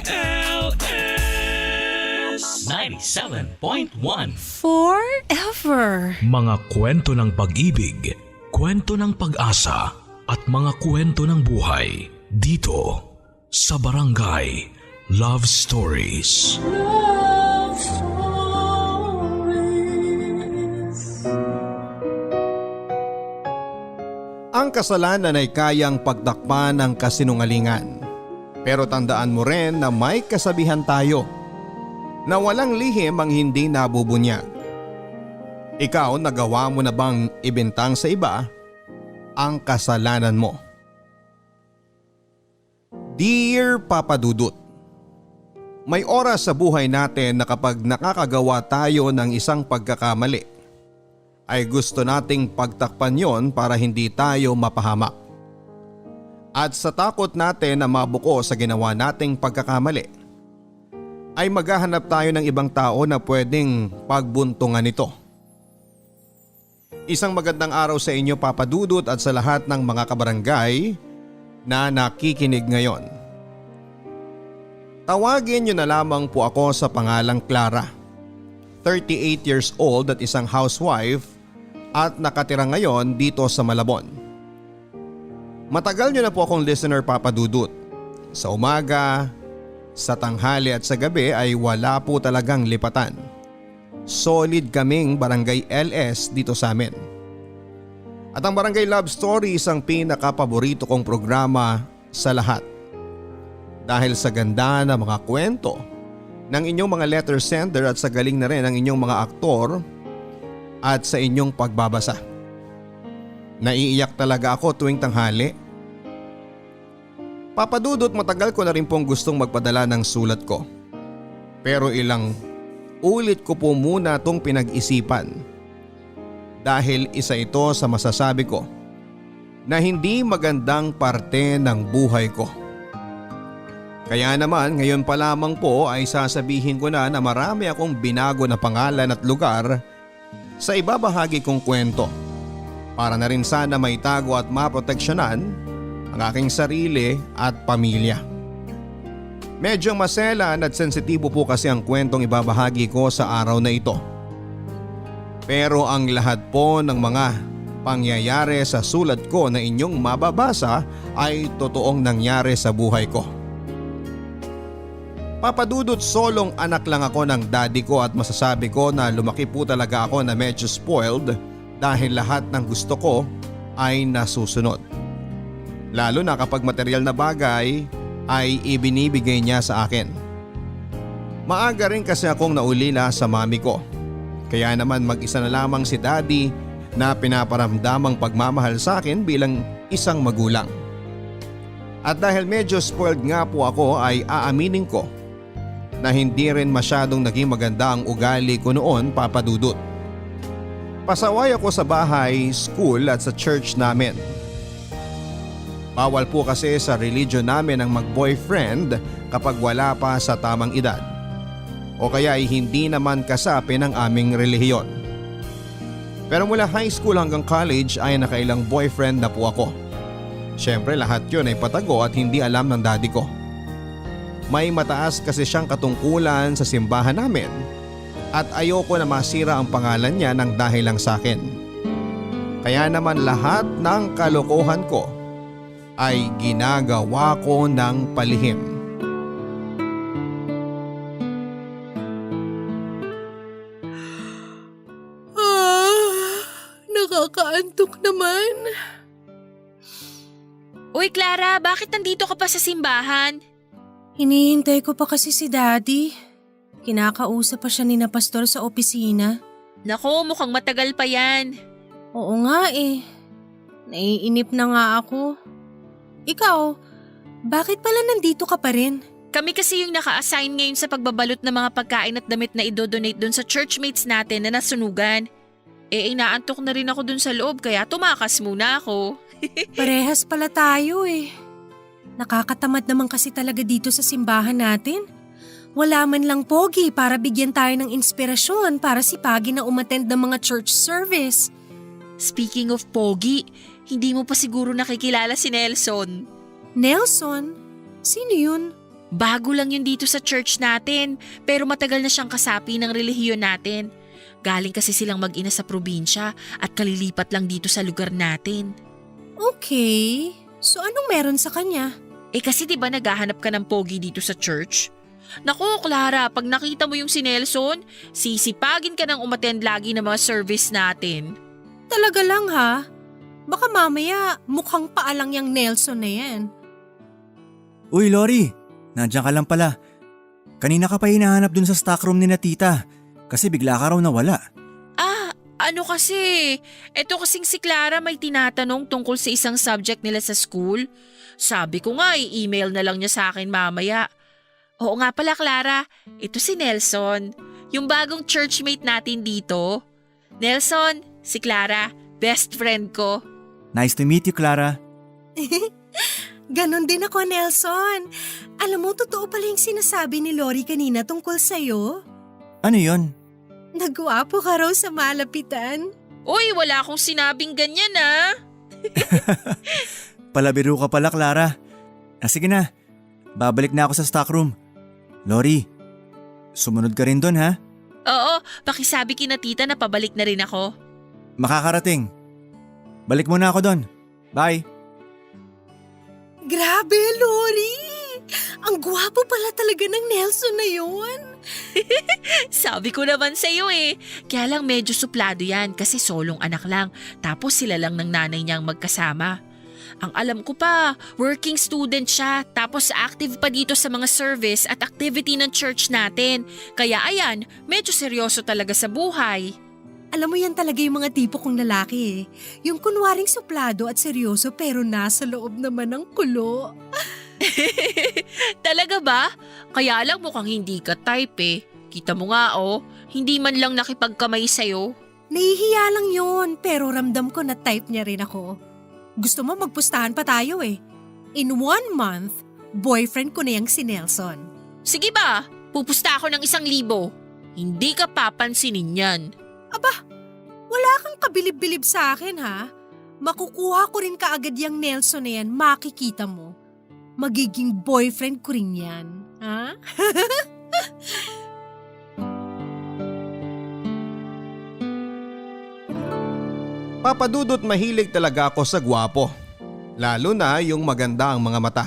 97.1 Forever. Mga kwento ng pag-ibig, kwento ng pag-asa at mga kwento ng buhay dito sa Barangay Love Stories. Love Stories. Ang kasalanan ay kayang pagtakpan ng kasinungalingan. Pero tandaan mo rin na may kasabihan tayo na walang lihim ang hindi nabubunyag. Ikaw, nagawa mo na bang ibintang sa iba ang kasalanan mo? Dear Papa Dudut, may oras sa buhay natin na kapag nakakagawa tayo ng isang pagkakamali, ay gusto nating pagtakpan yon para hindi tayo mapahamak. At sa takot natin na mabuko sa ginawa nating pagkakamali, ay maghahanap tayo ng ibang tao na pwedeng pagbuntungan nito. Isang magandang araw sa inyo, Papa Dudut, at sa lahat ng mga kabarangay na nakikinig ngayon. Tawagin niyo na lamang po ako sa pangalang Clara, 38 years old at isang housewife at nakatira ngayon dito sa Malabon. Matagal niyo na po akong listener, Papa Dudut. Sa umaga, sa tanghali at sa gabi ay wala po talagang lipatan. Solid kaming Barangay LS dito sa amin. At ang Barangay Love Stories ang pinaka-paborito kong programa sa lahat. Dahil sa ganda ng mga kwento ng inyong mga letter sender at sa galing na rin ng inyong mga aktor at sa inyong pagbabasa. Naiiyak talaga ako tuwing tanghali. Papa Dudut, matagal ko na rin pong gustong magpadala ng sulat ko. Pero ilang ulit ko po muna itong pinag-isipan. Dahil isa ito sa masasabi ko na hindi magandang parte ng buhay ko. Kaya naman ngayon pa lamang po ay sasabihin ko na marami akong binago na pangalan at lugar sa ibabahagi kong kwento. Para na rin sana maitago at maproteksyonan ang aking sarili at pamilya. Medyo maselan at sensitibo po kasi ang kwentong ibabahagi ko sa araw na ito. Pero ang lahat po ng mga pangyayari sa sulat ko na inyong mababasa ay totoong nangyari sa buhay ko. Papa Dudut, solong anak lang ako ng daddy ko at masasabi ko na lumaki po talaga ako na medyo spoiled dahil lahat ng gusto ko ay nasusunod. Lalo na kapag material na bagay ay ibinibigay niya sa akin. Maaga rin kasi akong naulila sa mami ko. Kaya naman mag-isa na lamang si daddy na pinaparamdamang pagmamahal sa akin bilang isang magulang. At dahil medyo spoiled nga po ako ay aaminin ko na hindi rin masyadong naging maganda ang ugali ko noon, Papa Dudut. Pasaway ako sa bahay, school at sa church namin. Bawal po kasi sa religion namin ang mag-boyfriend kapag wala pa sa tamang edad. O kaya ay hindi naman kasapi ng aming relihiyon. Pero mula high school hanggang college ay nakailang boyfriend na po ako. Siyempre lahat yun ay patago at hindi alam ng daddy ko. May mataas kasi siyang katungkulan sa simbahan namin at ayoko na masira ang pangalan niya ng dahil lang sa akin. Kaya naman lahat ng kalokohan ko ay ginagawa ko ng palihim. Nakakaantok naman. Uy Clara, bakit nandito ka pa sa simbahan? Hinihintay ko pa kasi si Daddy. Kinakausap pa siya ni na pastor sa opisina. Nako, mukhang matagal pa yan. Oo nga eh. Naiinip na nga ako. Ikaw, bakit pala nandito ka pa rin? Kami kasi yung naka-assign ngayon sa pagbabalot ng mga pagkain at damit na idodonate doon sa churchmates natin na nasunugan. Inaantok na rin ako doon sa loob kaya tumakas muna ako. Parehas pala tayo eh. Nakakatamad naman kasi talaga dito sa simbahan natin. Wala man lang pogi para bigyan tayo ng inspirasyon para sipagin na umattend ng mga church service. Speaking of pogi, hindi mo pa siguro nakikilala si Nelson. Nelson? Sino yun? Bago lang yun dito sa church natin, pero matagal na siyang kasapi ng relihiyon natin. Galing kasi silang mag-ina sa probinsya at kalilipat lang dito sa lugar natin. Okay, so anong meron sa kanya? Kasi 'di ba naghahanap ka ng pogi dito sa church? Naku, Clara, pag nakita mo yung si Nelson, sisipagin ka ng umattend lagi ng mga service natin. Talaga lang ha? Baka mamaya mukhang paalang yung Nelson na yan. Uy, Lori! Nandiyan ka lang pala. Kanina ka pa hinahanap dun sa stockroom ni na tita kasi bigla ka raw nawala. Ano kasi? Eto kasing si Clara may tinatanong tungkol sa isang subject nila sa school. Sabi ko nga i-email na lang niya sa akin mamaya. Oo nga pala Clara, ito si Nelson, yung bagong churchmate natin dito. Nelson, si Clara, best friend ko. Nice to meet you, Clara. Ganon din ako, Nelson. Alam mo, totoo pala yung sinasabi ni Lori kanina tungkol sa'yo. Ano yon? Nagwapo ka raw sa malapitan. Uy, wala akong sinabing ganyan ah. Palabiro ka pala, Clara. Sige na, babalik na ako sa stockroom. Lori, sumunod ka rin doon ha? Oo, pakisabi kina tita na pabalik na rin ako. Makakarating. Balik muna ako doon. Bye. Grabe, Lori! Ang gwapo pala talaga ng Nelson na yun. Sabi ko naman sa'yo Kaya lang medyo suplado yan kasi solong anak lang. Tapos sila lang ng nanay niyang magkasama. Ang alam ko pa, working student siya. Tapos active pa dito sa mga service at activity ng church natin. Kaya ayan, medyo seryoso talaga sa buhay. Alam mo yan talaga yung mga tipo kong lalaki Yung kunwaring suplado at seryoso pero nasa loob naman ng kulo. Talaga ba? Kaya lang mukhang hindi ka type Kita mo nga hindi man lang nakipagkamay sa'yo. Nahihiya lang yun pero ramdam ko na type niya rin ako. Gusto mo magpustahan pa tayo In 1 month, boyfriend ko na yung si Nelson. Sige ba? Pupusta ako ng 1,000. Hindi ka papansinin yan. Aba, wala kang kabilib-bilib sa akin ha. Makukuha ko rin kaagad yung Nelson na yan, makikita mo. Magiging boyfriend ko rin yan. Ha? Papadudot mahilig talaga ako sa gwapo. Lalo na yung maganda ang mga mata.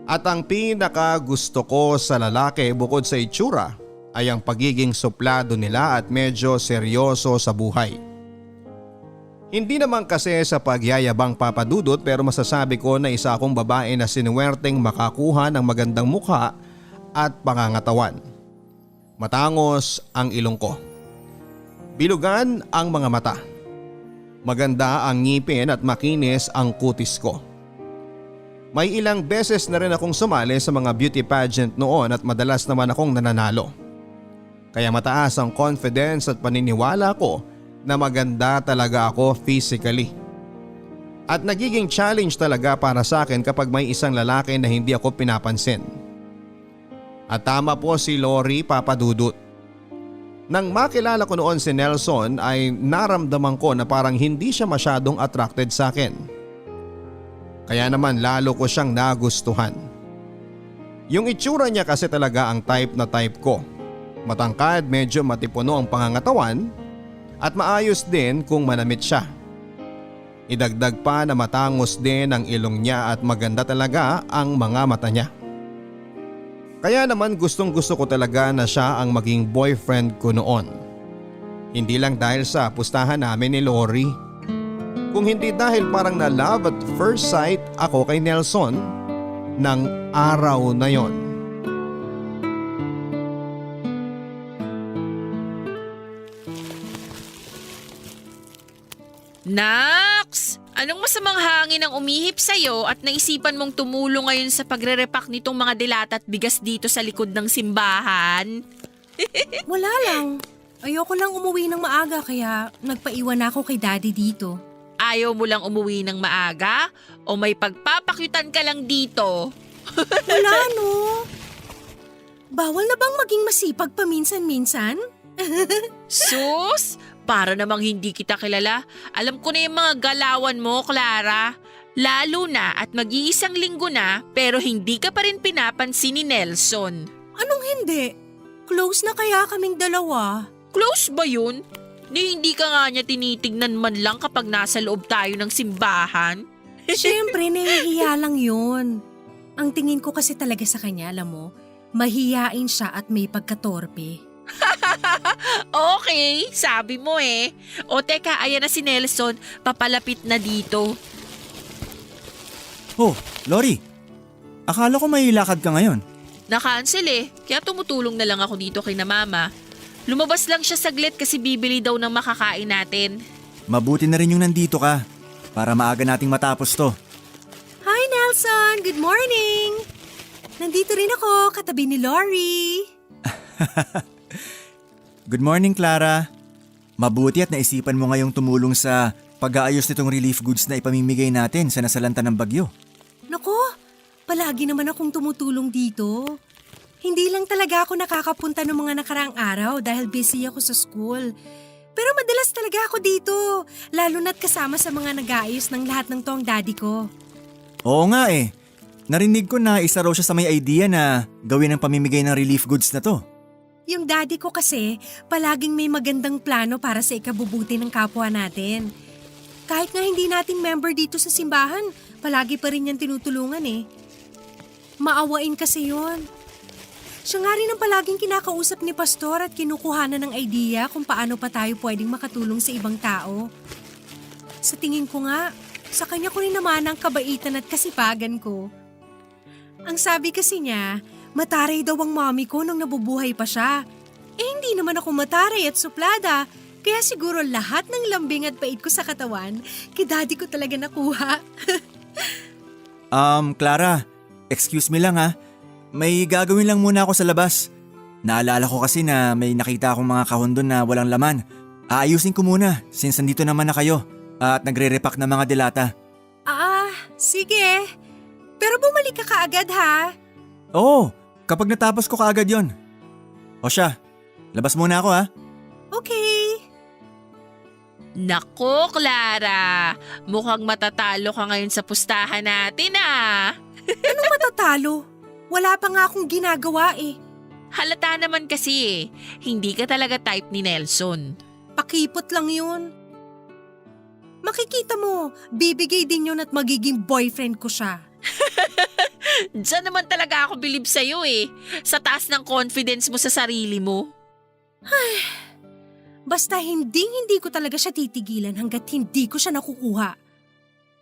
At ang pinaka gusto ko sa lalaki bukod sa itsura ay ang pagiging suplado nila at medyo seryoso sa buhay. Hindi naman kasi sa pagyayabang papadudot pero masasabi ko na isa akong babae na sinuwerteng makakuha ng magandang mukha at pangangatawan. Matangos ang ilong ko. Bilugan ang mga mata. Maganda ang ngipin at makinis ang kutis ko. May ilang beses na rin akong sumali sa mga beauty pageant noon at madalas naman akong nananalo. Kaya mataas ang confidence at paniniwala ko na maganda talaga ako physically. At nagiging challenge talaga para sa akin kapag may isang lalaki na hindi ako pinapansin. At tama po si Lori, papadudot. Nang makilala ko noon si Nelson ay naramdaman ko na parang hindi siya masyadong attracted sa akin. Kaya naman lalo ko siyang nagustuhan. Yung itsura niya kasi talaga ang type na type ko. Matangkad, medyo matipuno ang pangangatawan at maayos din kung manamit siya. Idagdag pa na matangos din ang ilong niya at maganda talaga ang mga mata niya. Kaya naman gustong gusto ko talaga na siya ang maging boyfriend ko noon. Hindi lang dahil sa pustahan namin ni Lori. Kung hindi dahil parang na love at first sight ako kay Nelson ng araw na yon. Nax! Anong masamang hangin ang umihip sa'yo at naisipan mong tumulong ngayon sa pagre-repack nitong mga dilata at bigas dito sa likod ng simbahan? Wala lang. Ayoko lang umuwi ng maaga kaya nagpaiwan ako kay daddy dito. Ayaw mo lang umuwi ng maaga? O may pagpapakyutan ka lang dito? Wala no. Bawal na bang maging masipag paminsan-minsan? Sus! Para namang hindi kita kilala. Alam ko na yung mga galawan mo, Clara. Lalo na at mag-iisang linggo na pero hindi ka pa rin pinapansin ni Nelson. Anong hindi? Close na kaya kaming dalawa? Close ba yun? Ni hindi ka nga niya tinitignan man lang kapag nasa loob tayo ng simbahan? Siyempre, nahihiya lang yun. Ang tingin ko kasi talaga sa kanya, alam mo, mahiyain siya at may pagkatorpe. Okay, sabi mo eh. O teka, ayan na si Nelson, papalapit na dito. Oh, Lori. Akala ko may lakad ka ngayon. Na-cancel eh, kaya tumutulong na lang ako dito kay na mama. Lumabas lang siya saglit kasi bibili daw ng makakain natin. Mabuti na rin yung nandito ka para maaga nating matapos to. Hi Nelson, good morning! Nandito rin ako, katabi ni Lori. Good morning, Clara. Mabuti at naisipan mo ngayong tumulong sa pag-aayos nitong relief goods na ipamimigay natin sa nasalanta ng bagyo. Nako, palagi naman akong tumutulong dito. Hindi lang talaga ako nakakapunta ng mga nakaraang araw dahil busy ako sa school. Pero madalas talaga ako dito, lalo na't kasama sa mga nag-aayos ng lahat ng to ang daddy ko. Oo nga eh. Narinig ko na isa raw siya sa may idea na gawin ang pamimigay ng relief goods na to. Yung daddy ko kasi, palaging may magandang plano para sa ikabubuti ng kapwa natin. Kahit nga hindi nating member dito sa simbahan, palagi pa rin niyang tinutulungan eh. Maawain kasi yun. Siya nga rin ang palaging kinakausap ni Pastor at kinukuhanan ng idea kung paano pa tayo pwedeng makatulong sa ibang tao. Sa tingin ko nga, sa kanya ko rin naman ang kabaitan at kasipagan ko. Ang sabi kasi niya, mataray daw ang mommy ko nung nabubuhay pa siya. Eh hindi naman ako mataray at suplada, kaya siguro lahat ng lambing at pait ko sa katawan, kay daddy ko talaga nakuha. Clara, excuse me lang ha. May gagawin lang muna ako sa labas. Naalala ko kasi na may nakita akong mga kahon doon na walang laman. Aayusin ko muna since nandito naman na kayo at nagre-repack ng mga delata. Sige. Pero bumalik ka kaagad ha. Oo, kapag natapos ko kaagad yon. O siya, labas muna ako ha. Okay. Nako, Clara, mukhang matatalo ka ngayon sa pustahan natin ah. Anong matatalo? Wala pa nga akong ginagawa eh. Halata naman kasi eh, hindi ka talaga type ni Nelson. Pakipot lang yun. Makikita mo, bibigay din yun at magiging boyfriend ko siya. Diyan naman talaga ako bilib sa'yo eh, sa taas ng confidence mo sa sarili mo. Basta hindi ko talaga siya titigilan hanggat hindi ko siya nakukuha.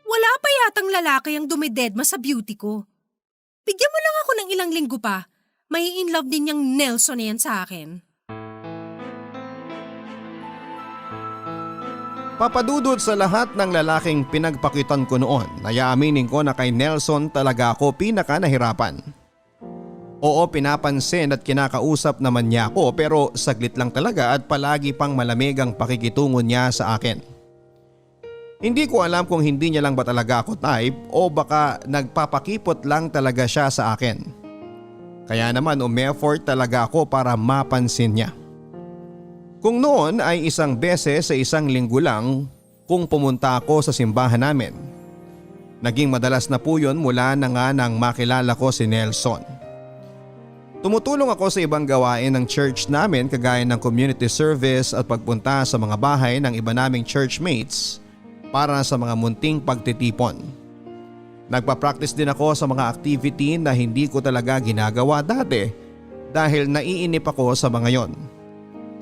Wala pa yatang lalaki ang dumidedma sa beauty ko. Bigyan mo lang ako ng ilang linggo pa. May in love din yung Nelson na yan sa akin. Papadudod sa lahat ng lalaking pinagpakitan ko noon, nayaaminin ko na kay Nelson talaga ako pinaka nahirapan. Oo, pinapansin at kinakausap naman niya ako pero saglit lang talaga at palagi pang malamig ang pakikitungo niya sa akin. Hindi ko alam kung hindi niya lang ba talaga ako type o baka nagpapakipot lang talaga siya sa akin. Kaya naman umeffort talaga ako para mapansin niya. Kung noon ay isang beses sa isang linggo lang kung pumunta ako sa simbahan namin. Naging madalas na po yun mula na nga nang makilala ko si Nelson. Tumutulong ako sa ibang gawain ng church namin kagaya ng community service at pagpunta sa mga bahay ng iba naming churchmates para sa mga munting pagtitipon. Nagpa-practice din ako sa mga activity na hindi ko talaga ginagawa dati dahil naiinip ako sa mga yon.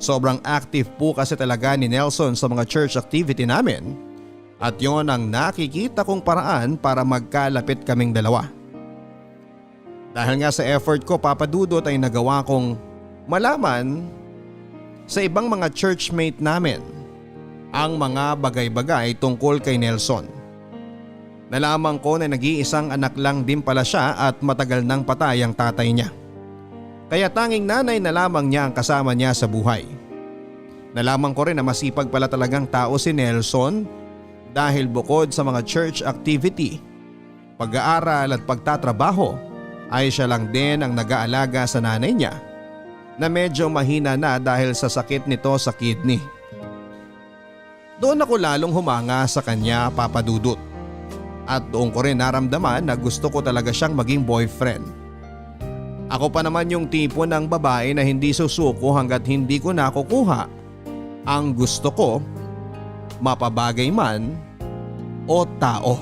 Sobrang active po kasi talaga ni Nelson sa mga church activity namin at yon ang nakikita kong paraan para magkalapit kaming dalawa. Dahil nga sa effort ko, papadudot ay nagawa kong malaman sa ibang mga churchmate namin ang mga bagay-bagay tungkol kay Nelson. Nalaman ko na nag-iisang anak lang din pala siya at matagal nang patay ang tatay niya. Kaya tanging nanay na lamang niya ang kasama niya sa buhay. Nalaman ko rin na masipag pala talagang tao si Nelson dahil bukod sa mga church activity, pag-aaral at pagtatrabaho ay siya lang din ang nag-aalaga sa nanay niya na medyo mahina na dahil sa sakit nito sa kidney. Doon ako lalong humanga sa kanya, papadudot. At doon ko rin naramdaman na gusto ko talaga siyang maging boyfriend. Ako pa naman yung tipo ng babae na hindi susuko hanggat hindi ko nakukuha ang gusto ko, mapabagay man o tao.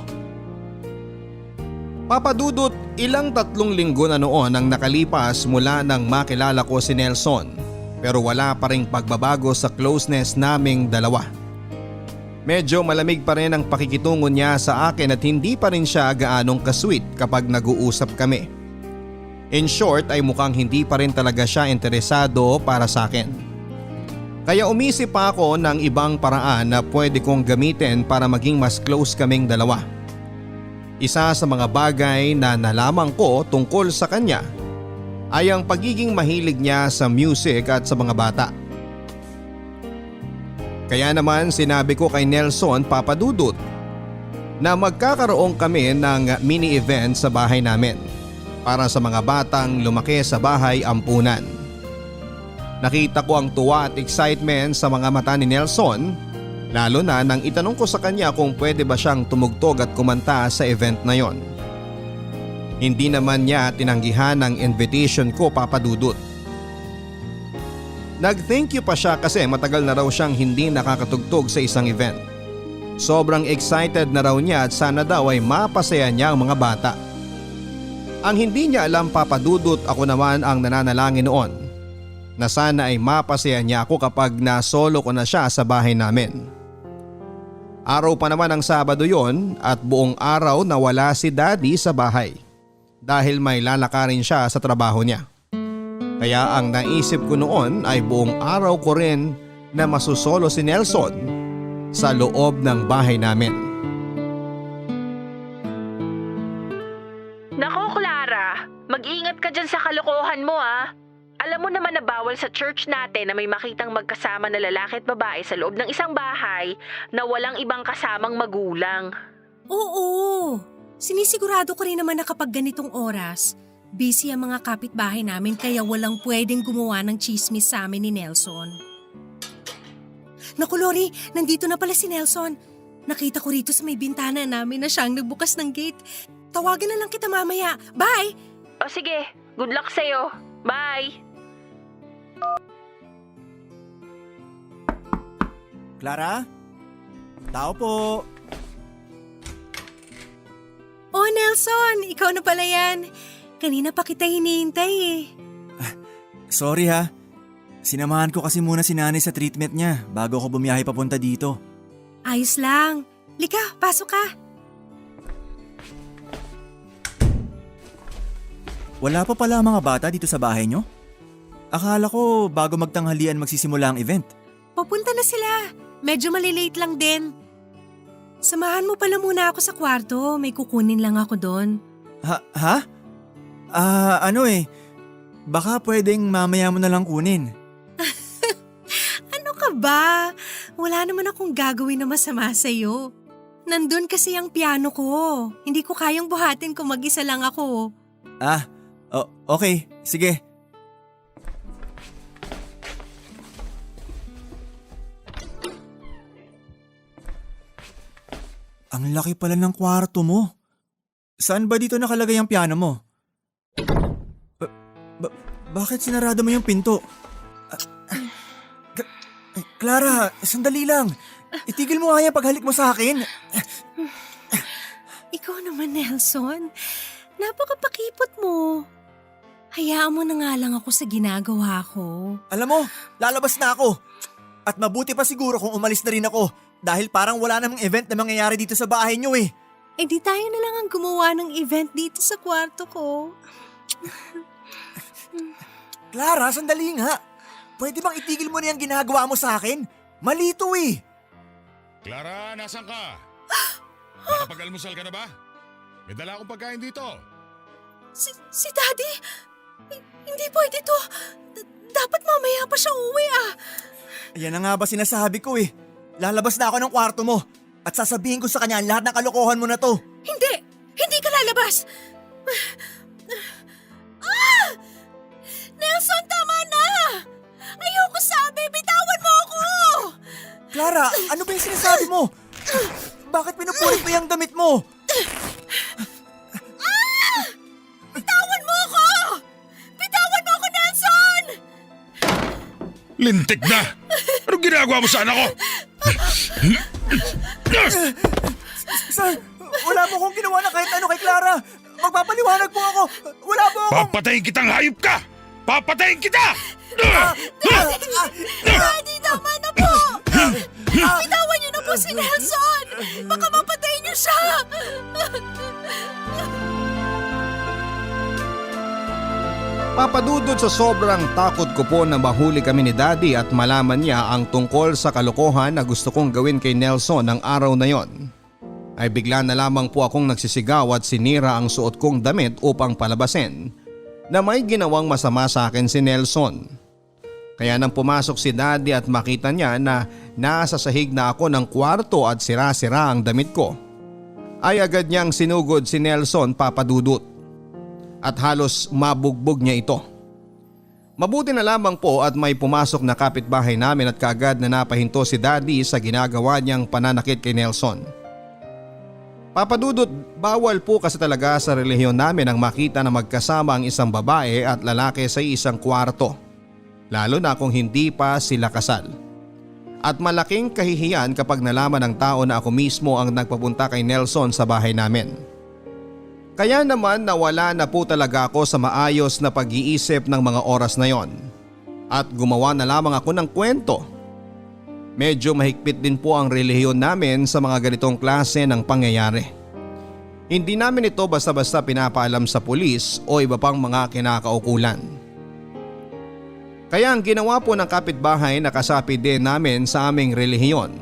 Papadudot, ilang 3 linggo na noon ang nakalipas mula nang makilala ko si Nelson, pero wala pa ring pagbabago sa closeness naming dalawa. Medyo malamig pa rin ang pakikitungo niya sa akin at hindi pa rin siya gaanong kasweet kapag nag-uusap kami. In short ay mukhang hindi pa rin talaga siya interesado para sa akin. Kaya umisip pa ako ng ibang paraan na pwede kong gamitin para maging mas close kaming dalawa. Isa sa mga bagay na nalaman ko tungkol sa kanya ay ang pagiging mahilig niya sa music at sa mga bata. Kaya naman sinabi ko kay Nelson, Papadudot, na magkakaroon kami ng mini event sa bahay namin para sa mga batang lumaki sa bahay ampunan. Nakita ko ang tuwa at excitement sa mga mata ni Nelson, lalo na nang itanong ko sa kanya kung pwede ba siyang tumugtog at kumanta sa event na yon. Hindi naman niya tinanggihan ang invitation ko, Papadudot. Nag-thank you pa siya kasi matagal na raw siyang hindi nakakatugtog sa isang event. Sobrang excited na raw niya at sana daw ay mapasaya niya ang mga bata. Ang hindi niya alam, Papadudot, ako naman ang nananalangin noon na sana ay mapasaya niya ako kapag nasolo ko na siya sa bahay namin. Araw pa naman ang Sabado yon at buong araw nawala si Daddy sa bahay dahil may lalakarin siya sa trabaho niya. Kaya ang naisip ko noon ay buong araw ko rin na masusolo si Nelson sa loob ng bahay namin. Nako, Clara, mag-ingat ka dyan sa kalokohan mo ah. Alam mo naman na bawal sa church natin na may makitang magkasama na lalaki at babae sa loob ng isang bahay na walang ibang kasamang magulang. Oo, sinisigurado ko rin naman na kapag ganitong oras, busy ang mga kapitbahay namin kaya walang pwedeng gumawa ng chismis sa amin ni Nelson. Naku Lori, nandito na pala si Nelson. Nakita ko rito sa may bintana namin na siyang nagbukas ng gate. Tawagan na lang kita mamaya. Bye! O sige, good luck sa'yo. Bye! Clara? Tao po. Oh Nelson, ikaw na pala yan. Kanina pa kita hinihintay eh. Sorry ha. Sinamahan ko kasi muna si nanay sa treatment niya bago ako bumiyahe papunta dito. Ayos lang. Lika, pasok ka. Wala pa pala ang mga bata dito sa bahay niyo? Akala ko bago magtanghalian magsisimula ang event. Papunta na sila. Medyo malilate lang din. Samahan mo pala muna ako sa kwarto. May kukunin lang ako doon. Ha? Baka pwedeng mamaya mo na lang kunin. Ano ka ba? Wala naman akong gagawin na masama sa'yo. Nandun kasi ang piano ko. Hindi ko kayang buhatin kung mag-isa lang ako. Okay. Sige. Ang laki pala ng kwarto mo. Saan ba dito nakalagay ang piano mo? Bakit sinarado mo yung pinto? Clara, sandali lang. Itigil mo nga yung paghalik mo sa akin. Ikaw naman, Nelson. Napakapakipot mo. Hayaan mo na nga lang ako sa ginagawa ko. Alam mo, lalabas na ako. At mabuti pa siguro kung umalis na rin ako dahil parang wala namang event na mangyayari dito sa bahay niyo eh. Eh di tayo na lang ang gumawa ng event dito sa kwarto ko. Clara, sandali nga. Pwede bang itigil mo na yung ginagawa mo sa akin? Mali to eh. Clara, nasan ka? Nakapag-almusal ka na ba? May dala akong pagkain dito. Si Daddy? Hindi pwede to. Dapat mamaya pa siya uwi ah. Yan na nga ba sinasabi ko eh. Lalabas na ako ng kwarto mo at sasabihin ko sa kanya lahat ng kalokohan mo na to. Hindi! Hindi ka lalabas! Nelson, tama na! Ayoko sabi! Bitawan mo ako! Clara, ano ba yung sinasabi mo? Bakit pinupulit mo yung damit mo? Lintik na! Anong ginagawa mo sa anak ko? Sir, wala po akong ginawa na kahit ano kay Clara. Magpapaliwanag po ako. Wala po akong... Papatayin kitang hayop ka! Papatayin kita! Daddy, tama na po! Bitawan niyo na po si Nelson! Baka mapatay niyo siya! Papadudod sa sobrang takot ko po na mahuli kami ni Daddy at malaman niya ang tungkol sa kalokohan na gusto kong gawin kay Nelson ng araw na yon, ay bigla na lamang po akong nagsisigaw at sinira ang suot kong damit upang palabasin na may ginawang masama sa akin si Nelson. Kaya nang pumasok si Daddy at makita niya na nasa sahig na ako ng kwarto at sira-sira ang damit ko, ay agad niyang sinugod si Nelson, Papadudot. At halos mabugbog niya ito. Mabuti na lamang po at may pumasok na kapitbahay namin at kaagad na napahinto si Daddy sa ginagawa niyang pananakit kay Nelson. Papadudot, bawal po kasi talaga sa relihiyon namin ang makita na magkasama ang isang babae at lalaki sa isang kwarto, lalo na kung hindi pa sila kasal. At malaking kahihiyan kapag nalaman ng tao na ako mismo ang nagpapunta kay Nelson sa bahay namin. Kaya naman nawala na po talaga ako sa maayos na pag-iisip ng mga oras na yon at gumawa na lamang ako ng kwento. Medyo mahigpit din po ang relihiyon namin sa mga ganitong klase ng pangyayari. Hindi namin ito basta-basta pinapaalam sa pulis o iba pang mga kinakaukulan. Kaya ang ginawa po ng kapitbahay na kasapi din namin sa aming relihiyon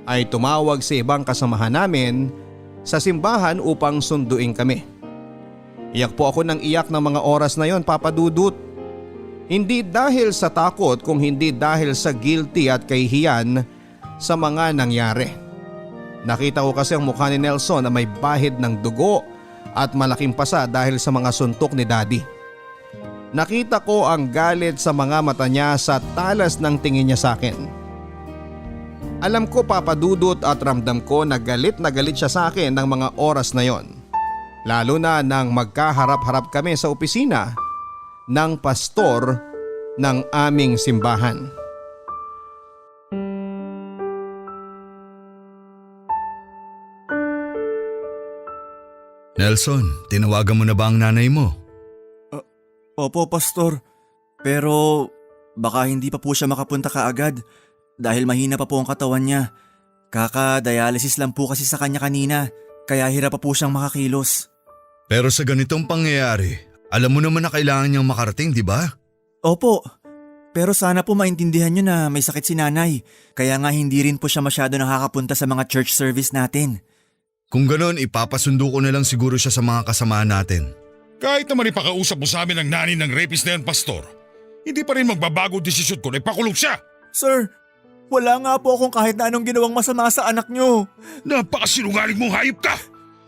ay tumawag sa ibang kasamahan namin sa simbahan upang sunduin kami. Iyak po ako ng iyak ng mga oras na yon, Papadudot. Hindi dahil sa takot kung hindi dahil sa guilty at kahihiyan sa mga nangyari. Nakita ko kasi ang mukha ni Nelson na may bahid ng dugo at malaking pasa dahil sa mga suntok ni Daddy. Nakita ko ang galit sa mga mata niya sa talas ng tingin niya sa akin. Alam ko, Papadudot, at ramdam ko na galit siya sa akin ng mga oras na yon. Lalo na nang magkaharap-harap kami sa opisina ng pastor ng aming simbahan. Nelson, tinawagan mo na ba ang nanay mo? Opo, Pastor. Pero baka hindi pa po siya makapunta kaagad dahil mahina pa po ang katawan niya. Kaka-dialysis lang po kasi sa kanya kanina, kaya hirap pa po siyang makakilos. Pero sa ganitong pangyayari, alam mo naman na kailangan niyang makarating, di ba? Opo, pero sana po maintindihan niyo na may sakit si nanay, kaya nga hindi rin po siya masyado nakakapunta sa mga church service natin. Kung ganon, ipapasundo ko na lang siguro siya sa mga kasamaan natin. Kahit naman ipakausap mo sa amin ang nanay ng rapist na yan, Pastor, hindi pa rin magbabago desisyon ko na ipakulong siya. Sir, wala nga po akong kahit na anong ginawang masama sa anak niyo. Napakasinungaling mong hayop ka!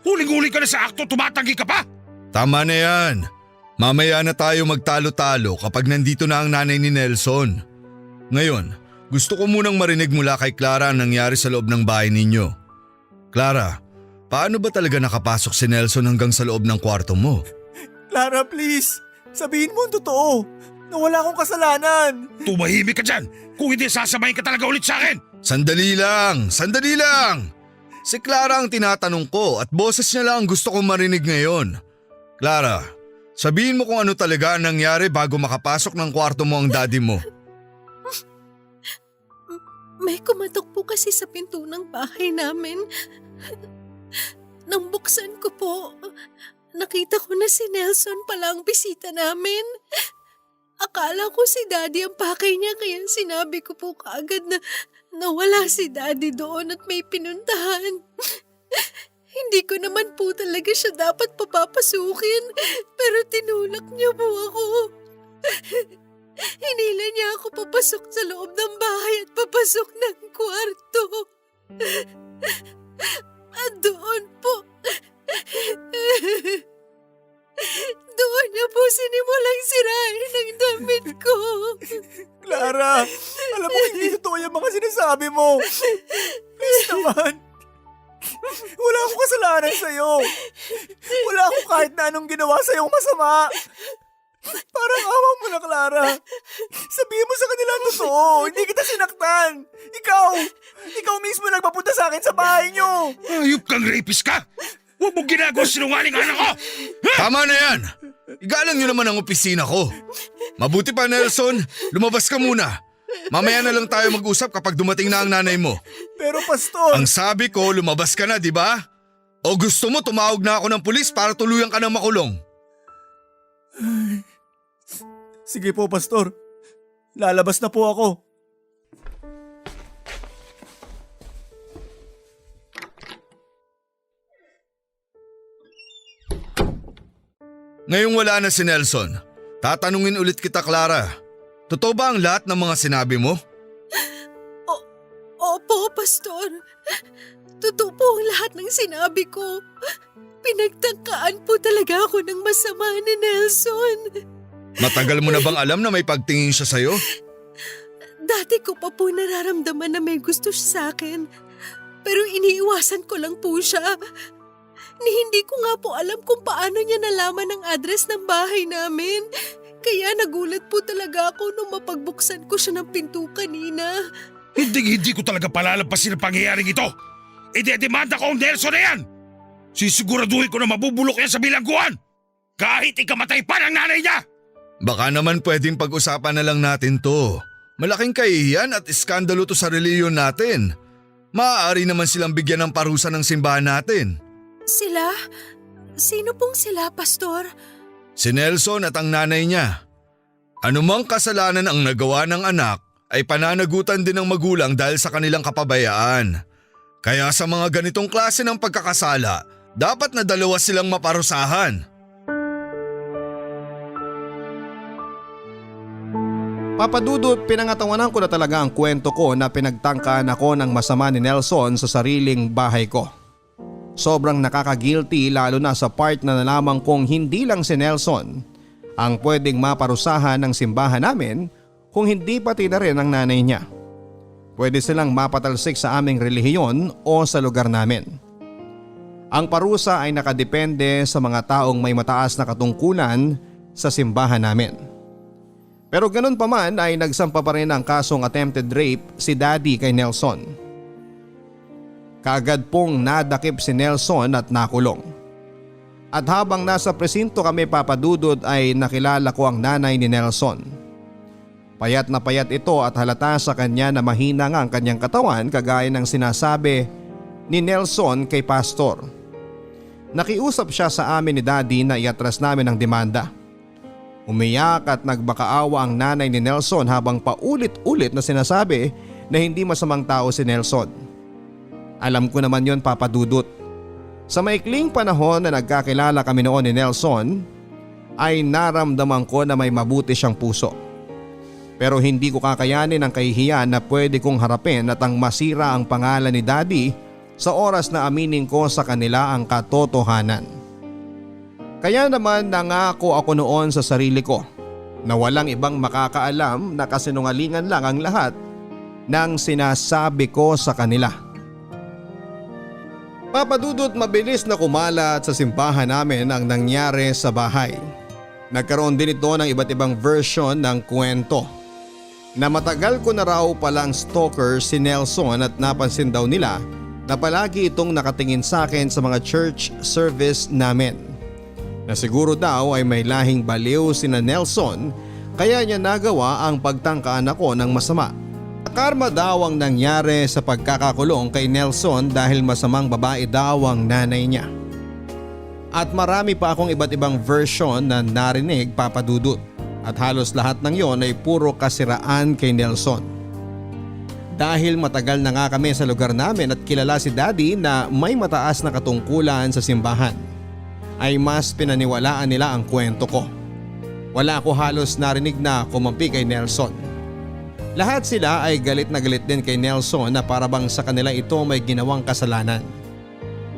Huling-huli ka na sa akto, tumatanggi ka pa! Tama na yan. Mamaya na tayo magtalo-talo kapag nandito na ang nanay ni Nelson. Ngayon, gusto ko munang marinig mula kay Clara ang nangyari sa loob ng bahay ninyo. Clara, paano ba talaga nakapasok si Nelson hanggang sa loob ng kwarto mo? Clara, please, sabihin mo ang totoo na wala akong kasalanan. Tumahimik ka dyan! Kung hindi, sasamahin ka talaga ulit sa akin! Sandali lang! Sandali lang! Si Clara ang tinatanong ko at boses niya lang ang gusto kong marinig ngayon. Clara, sabihin mo kung ano talaga ang nangyari bago makapasok ng kwarto mo ang daddy mo. May kumatok po kasi sa pinto ng bahay namin. Nang buksan ko po, nakita ko na si Nelson pala ang bisita namin. Akala ko si Daddy ang pakay niya kaya sinabi ko po kaagad na nawala si Daddy doon at may pinuntahan. Hindi ko naman po talaga siya dapat papapasukin pero tinulak niya po ako. Hinila niya ako papasok sa loob ng bahay at papasok ng kwarto. At doon po, doon niya po sinimulang sirain ang damit ko. Clara, alam mo hindi totoo yung mga sinasabi mo. Please naman. Wala akong kasalanan sa'yo. Wala akong kahit na anong ginawa sa'yong masama. Parang awa mo na, Clara. Sabihin mo sa kanila ang totoo. Hindi kita sinaktan. Ikaw mismo nagpapunta sa akin sa bahay niyo. Ayup kang rapist ka! Huwag mong ginagawa sinungaling anak ko! Tama na yan! Igalang nyo naman ang opisina ko. Mabuti pa, Nelson, lumabas ka muna. Mamaya na lang tayo mag-usap kapag dumating na ang nanay mo. Pero Pastor… Ang sabi ko, lumabas ka na, di ba? O gusto mo tumawag na ako ng pulis para tuluyan ka ng makulong? Sige po, Pastor. Lalabas na po ako. Ngayong wala na si Nelson, tatanungin ulit kita, Clara. Totoo ba ang lahat ng mga sinabi mo? Opo, Pastor. Totoo po ang lahat ng sinabi ko. Pinagtangkaan po talaga ako ng masama ni Nelson. Matagal mo na bang alam na may pagtingin siya sa'yo? Dati ko pa po nararamdaman na may gusto siya sa akin. Pero iniiwasan ko lang po siya. Hindi ko nga po alam kung paano niya nalaman ang address ng bahay namin. Kaya nagulat po talaga ako nung mapagbuksan ko siya ng pinto kanina. Hindi ko talaga palalampasin ang pangyayaring ito. Idedemanda ko ang Nelson na yan. Sisiguraduhin ko na mabubulok yan sa bilangguan. Kahit ikamatay pa ng nanay niya. Baka naman pwedeng pag-usapan na lang natin to. Malaking kahihiyan at iskandalo to sa reliyon natin. Maaari naman silang bigyan ng parusa ng simbahan natin. Sila? Sino pong sila, Pastor? Si Nelson at ang nanay niya. Anumang kasalanan ang nagawa ng anak ay pananagutan din ng magulang dahil sa kanilang kapabayaan. Kaya sa mga ganitong klase ng pagkakasala, dapat na dalawa silang maparusahan. Papa Dudut, pinangatawanan ko na talaga ang kwento ko na pinagtangkaan ako ng masama ni Nelson sa sariling bahay ko. Sobrang nakaka-guilty lalo na sa part na nalaman kong hindi lang si Nelson ang pwedeng maparusahan ng simbahan namin kung hindi pati na rin ang nanay niya. Pwede silang mapatalsik sa aming relihiyon o sa lugar namin. Ang parusa ay nakadepende sa mga taong may mataas na katungkulan sa simbahan namin. Pero ganun pa man ay nagsampa pa rin ang kasong attempted rape si Daddy kay Nelson. Kaagad pong nadakip si Nelson at nakulong. At habang nasa presinto kami, Papa Dudut, ay nakilala ko ang nanay ni Nelson. Payat na payat ito at halata sa kanya na mahina nga ang kanyang katawan kagaya ng sinasabi ni Nelson kay Pastor. Nakiusap siya sa amin ni Daddy na iatras namin ang demanda. Umiyak at nagbakaawa ang nanay ni Nelson habang paulit-ulit na sinasabi na hindi masamang tao si Nelson. Alam ko naman yon, Papa Dudut. Sa maikling panahon na nagkakilala kami noon ni Nelson ay naramdaman ko na may mabuti siyang puso. Pero hindi ko kakayanin ang kahihiyan na pwede kong harapin at ang masira ang pangalan ni Daddy sa oras na aminin ko sa kanila ang katotohanan. Kaya naman nangako ako noon sa sarili ko na walang ibang makakaalam na kasinungalingan lang ang lahat ng sinasabi ko sa kanila. Papa Dudut, mabilis na kumalat sa simbahan namin ang nangyari sa bahay. Nagkaroon din ito ng iba't ibang version ng kwento. Na matagal ko na raw palang stalker si Nelson at napansin daw nila na palagi itong nakatingin sa akin sa mga church service namin. Na siguro daw ay may lahing baliw sina Nelson kaya niya nagawa ang pagtangkaan ako ng masama. Karma daw ang nangyari sa pagkakakulong kay Nelson dahil masamang babae daw ang nanay niya. At marami pa akong iba't ibang version na narinig, Papa Dudut. At halos lahat ng yon ay puro kasiraan kay Nelson. Dahil matagal na nga kami sa lugar namin at kilala si Daddy na may mataas na katungkulan sa simbahan, ay mas pinaniwalaan nila ang kwento ko. Wala ako halos narinig na kumampi kay Nelson. Lahat sila ay galit na galit din kay Nelson na parabang sa kanila ito may ginawang kasalanan.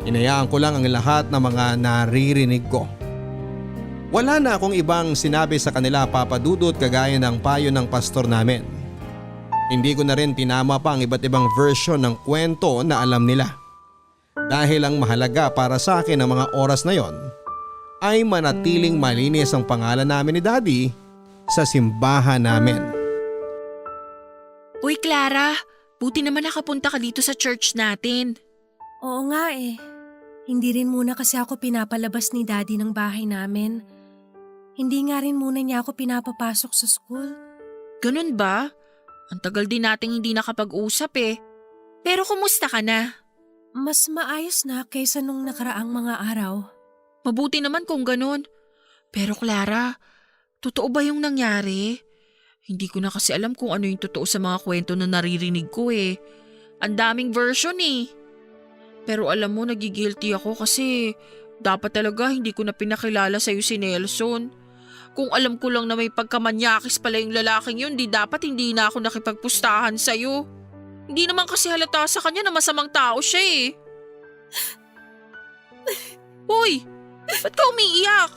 Inayaan ko lang ang lahat ng mga naririnig ko. Wala na akong ibang sinabi sa kanila, Papa Dudut, kagaya ng payo ng pastor namin. Hindi ko na rin tinama pa ang iba't ibang version ng kwento na alam nila. Dahil ang mahalaga para sa akin ng mga oras na yon ay manatiling malinis ang pangalan namin ni Daddy sa simbahan namin. Uy Clara, buti naman nakapunta ka dito sa church natin. Oo nga eh. Hindi rin muna kasi ako pinapalabas ni Daddy ng bahay namin. Hindi nga rin muna niya ako pinapapasok sa school. Ganun ba? Ang tagal din nating hindi nakapag-usap eh. Pero kumusta ka na? Mas maayos na kaysa nung nakaraang mga araw. Mabuti naman kung ganun. Pero Clara, totoo ba yung nangyari? Hindi ko na kasi alam kung ano yung totoo sa mga kwento na naririnig ko eh. Ang daming version eh. Pero alam mo, nagigilty ako kasi dapat talaga hindi ko na pinakilala sa'yo si Nelson. Kung alam ko lang na may pagkamanyakis pala yung lalaking yun, hindi na ako nakipagpustahan sa'yo. Hindi naman kasi halata sa kanya na masamang tao siya eh. Uy, ba't ka umiiyak?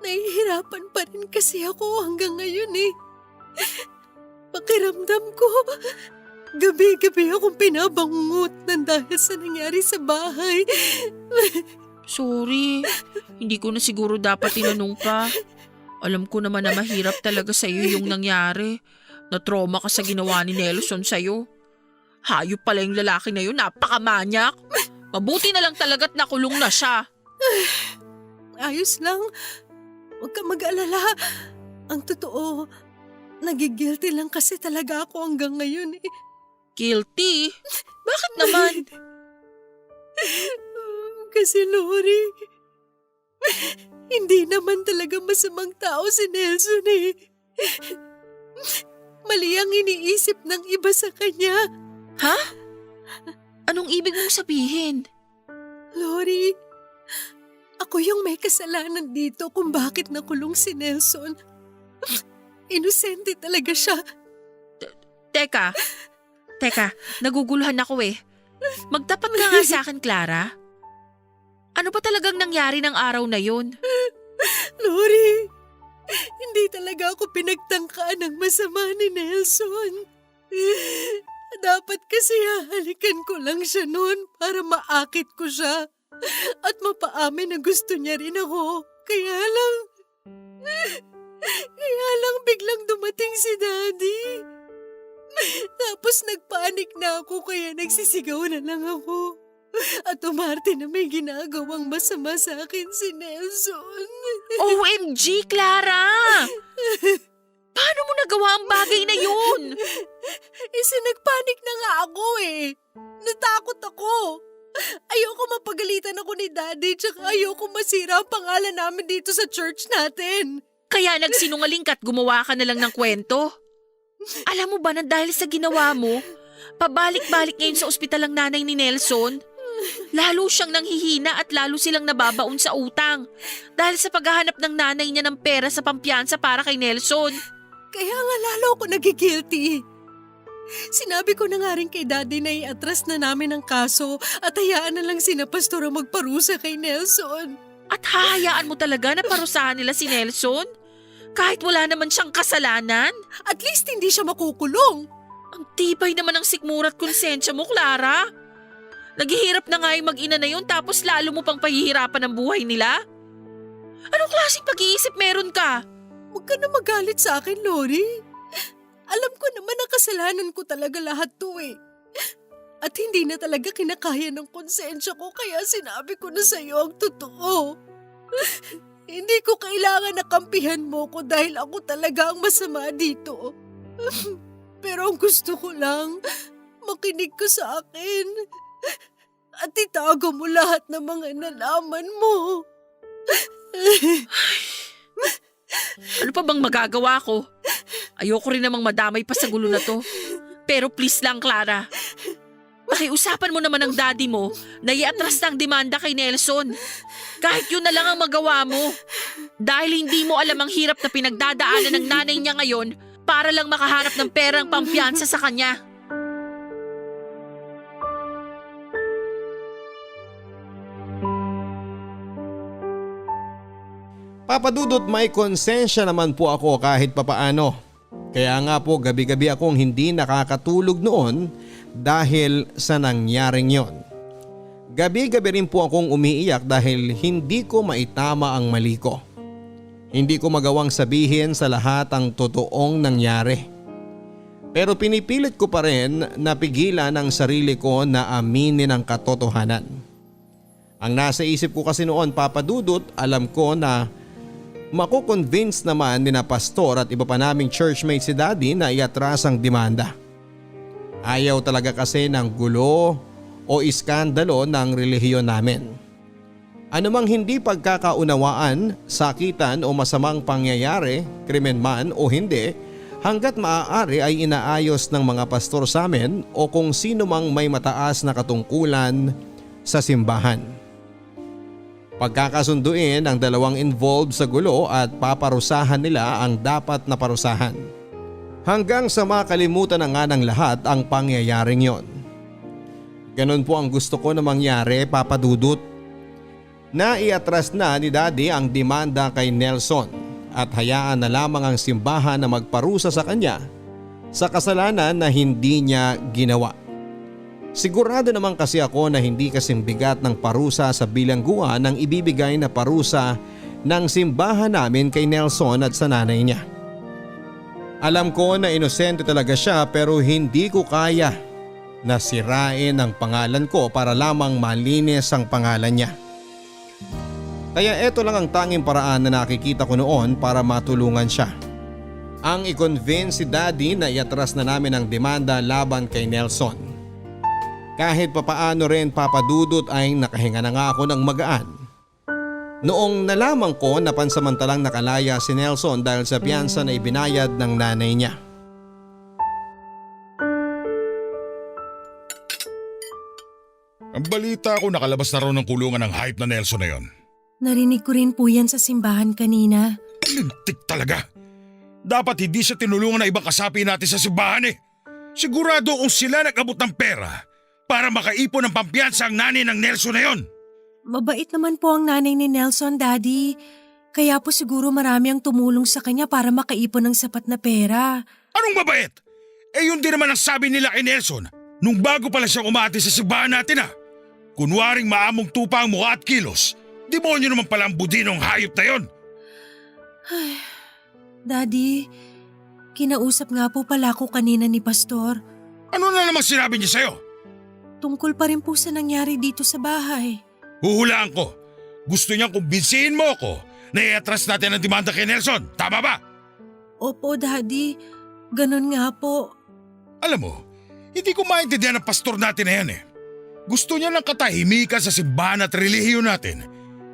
Nahihirapan pa rin kasi ako hanggang ngayon eh. Pakiramdam ko, gabi-gabi akong pinabangungot ng dahil sa nangyari sa bahay. Sorry, hindi ko na siguro dapat tinanong pa. Alam ko naman na mahirap talaga sa iyo yung nangyari. Na-trauma ka sa ginawa ni Nelson sa'yo. Hayop pala yung lalaki na yun, napakamanyak. Mabuti na lang talaga't nakulong na siya. Ayos lang. Huwag ka mag-alala. Ang totoo, nagigilty lang kasi talaga ako hanggang ngayon eh. Guilty? Bakit naman? Kasi Lori, hindi naman talaga masamang tao si Nelson eh. Mali ang iniisip ng iba sa kanya. Ha? Anong ibig mong sabihin? Lori, ako yung may kasalanan dito kung bakit nakulong si Nelson. Inosente talaga siya. Teka, naguguluhan ako eh. Magtapat ka nga sa akin, Clara. Ano ba talagang nangyari ng araw na yun? Lori, hindi talaga ako pinagtangkaan ng masama ni Nelson. Dapat kasi hahalikan ko lang siya noon para maakit ko siya at mapaamin na gusto niya rin ako. Kaya lang biglang dumating si Daddy. Tapos nagpanik na ako kaya nagsisigaw na lang ako. At umarte na may ginagawang masama sa akin si Nelson. OMG, Clara! Paano mo nagawa ang bagay na yun? Nagpanik na nga ako eh. Natakot ako. Ayoko mapagalitan ako ni Daddy tsaka ayoko masira ang pangalan namin dito sa church natin. Kaya nagsinungaling ka't gumawa ka na lang ng kwento? Alam mo ba na dahil sa ginawa mo, pabalik-balik ngayon sa ospital ang nanay ni Nelson? Lalo siyang nanghihina at lalo silang nababaon sa utang dahil sa paghahanap ng nanay niya ng pera sa pampiyansa para kay Nelson. Kaya nga lalo ako nagigilty. Sinabi ko na nga rin kay Daddy na iatras na namin ang kaso at hayaan na lang sina Pastora magparusa kay Nelson. At hahayaan mo talaga na parusahan nila si Nelson? Kahit wala naman siyang kasalanan? At least hindi siya makukulong. Ang tibay naman ng sikmura at konsensya mo, Clara. Naghihirap na nga yung mag-ina na yun tapos lalo mo pang pahihirapan ang buhay nila? Anong klaseng pag-iisip meron ka? Huwag ka na magalit sa akin, Lori. Alam ko naman na kasalanan ko talaga lahat to eh. At hindi na talaga kinakaya ng konsensya ko kaya sinabi ko na sa'yo ang totoo. Hindi ko kailangan na kampihan mo ko dahil ako talaga ang masama dito. Pero ang gusto ko lang, makinig ka sa akin. At itago mo lahat ng mga nalaman mo. Ano pa bang magagawa ko? Ayoko rin namang madamay pa sa gulo na to. Pero please lang, Clara. Pakiusapan mo naman ng daddy mo na iatras ng demanda kay Nelson. Kahit yun na lang ang magawa mo. Dahil hindi mo alam ang hirap na pinagdadaanan ng nanay niya ngayon para lang makahanap ng perang pampiyansa sa kanya. Papadudot, may konsensya naman po ako kahit papaano. Kaya nga po gabi-gabi akong hindi nakakatulog noon dahil sa nangyaring yon. Gabi-gabi rin po akong umiiyak dahil hindi ko maitama ang mali ko. Hindi ko magawang sabihin sa lahat ang totoong nangyari. Pero pinipilit ko pa rin na pigilan ang sarili ko na aminin ang katotohanan. Ang nasa isip ko kasi noon, Papa Dudut, alam ko na makukonvince naman ni na pastor at iba pa naming churchmate si Daddy na iatras ang demanda. Ayaw talaga kasi ng gulo o iskandalo ng relihiyon namin. Anumang hindi pagkakaunawaan, sakitan o masamang pangyayari, krimen man o hindi, hanggat maaari ay inaayos ng mga pastor sa amin o kung sino mang may mataas na katungkulan sa simbahan. Pagkakasunduin ang dalawang involved sa gulo at paparusahan nila ang dapat na parusahan. Hanggang sa makalimutan na nga ng lahat ang pangyayaring yon. Ganon po ang gusto ko na mangyari, Papa Dudut. Na iatras na ni Daddy ang demanda kay Nelson at hayaan na lamang ang simbahan na magparusa sa kanya sa kasalanan na hindi niya ginawa. Sigurado naman kasi ako na hindi kasing bigat ng parusa sa bilangguan ang ibibigay na parusa ng simbahan namin kay Nelson at sa nanay niya. Alam ko na inosente talaga siya pero hindi ko kaya na sirain ang pangalan ko para lamang malinis ang pangalan niya. Kaya eto lang ang tanging paraan na nakikita ko noon para matulungan siya. Ang i-convince si Daddy na iatras na namin ang demanda laban kay Nelson. Kahit papaano rin, Papa Dudut, ay nakahinga na nga ako ng magaan. Noong nalaman ko na pansamantalang nakalaya si Nelson dahil sa piyansa na ibinayad ng nanay niya. Ang balita ko nakalabas na raw ng kulungan ng hype na Nelson na yon. Narinig ko rin po yan sa simbahan kanina. Lintik talaga. Dapat hindi siya tinulungan ng ibang kasapi natin sa simbahan eh. Sigurado kung sila nag-abot ng pera para makaipon ng pampiyansa ang nanay ng Nelson na yon. Mabait naman po ang nanay ni Nelson, Daddy. Kaya po siguro marami ang tumulong sa kanya para makaipon ng sapat na pera. Anong mabait? Eh yun din naman ang sabi nila kay Nelson nung bago pala siyang umati sa simbahan natin ah. Kunwaring maamong tupa ang mukha at kilos. Demonyo naman pala ang budinong hayop na yon. Daddy, kinausap nga po pala ako kanina ni Pastor. Ano na naman sinabi niya sa'yo? Tungkol pa rin po sa nangyari dito sa bahay. Huhulaan ko. Gusto niyang kumbinsihin mo ako na i-atras natin ang demanda kay Nelson. Tama ba? Opo, Daddy. Ganon nga po. Alam mo, hindi ko maintindihan ang pastor natin na yan eh. Gusto niya ng katahimikan sa simbahan at relihiyon natin.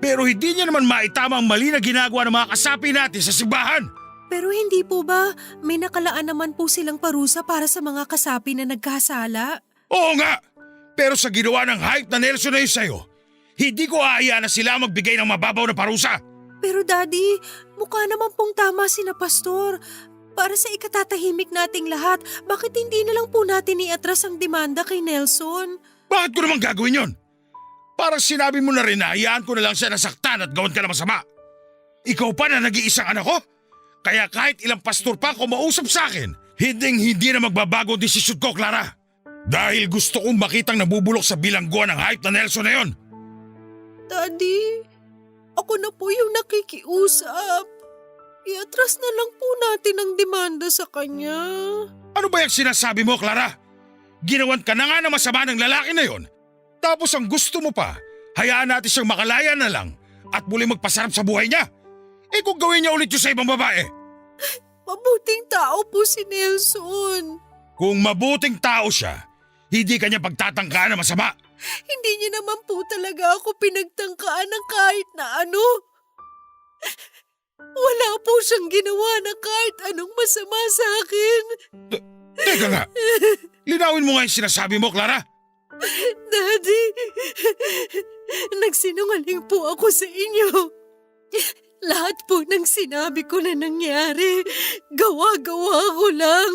Pero hindi niya naman maitama ang mali na ginagawa ng mga kasapi natin sa simbahan. Pero hindi po ba may nakalaan naman po silang parusa para sa mga kasapi na nagkasala? Oo nga! Pero sa ginawa ng hype na Nelson na yun sa'yo, hindi ko aayaan na sila magbigay ng mababaw na parusa. Pero Daddy, mukha naman pong tama si na Pastor. Para sa ikatatahimik nating lahat, bakit hindi na lang po natin iatras ang demanda kay Nelson? Bakit ko naman gagawin yon? Parang sinabi mo na rin na hayaan ko na lang siya nasaktan at gawin ka na masama. Ikaw pa na nag-iisang anak ko? Kaya kahit ilang pastor pa ako mausap sa akin, hindi na magbabago ang desisyon ko, Clara. Dahil gusto kong makitang nabubulok sa bilangguan ng hype na Nelson na yon. Daddy, ako na po yung nakikiusap. Iatras na lang po natin ang demanda sa kanya. Ano ba yung sinasabi mo, Clara? Ginawan ka na nga na masama ng lalaki na yon. Tapos ang gusto mo pa, hayaan natin siyang makalaya na lang at muli magpasarap sa buhay niya. Eh kung gawin niya ulit yun sa ibang babae. Mabuting tao po si Nelson. Kung mabuting tao siya, hindi kanya pagtatangkaan na masama. Hindi niya naman po talaga ako pinagtangkaan ng kahit na ano. Wala po siyang ginawa na kahit anong masama sa akin. Teka nga, linawin mo nga yung sinasabi mo, Clara. Daddy, nagsinungaling po ako sa inyo. Lahat po ng sinabi ko na nangyari, gawa-gawa ko lang.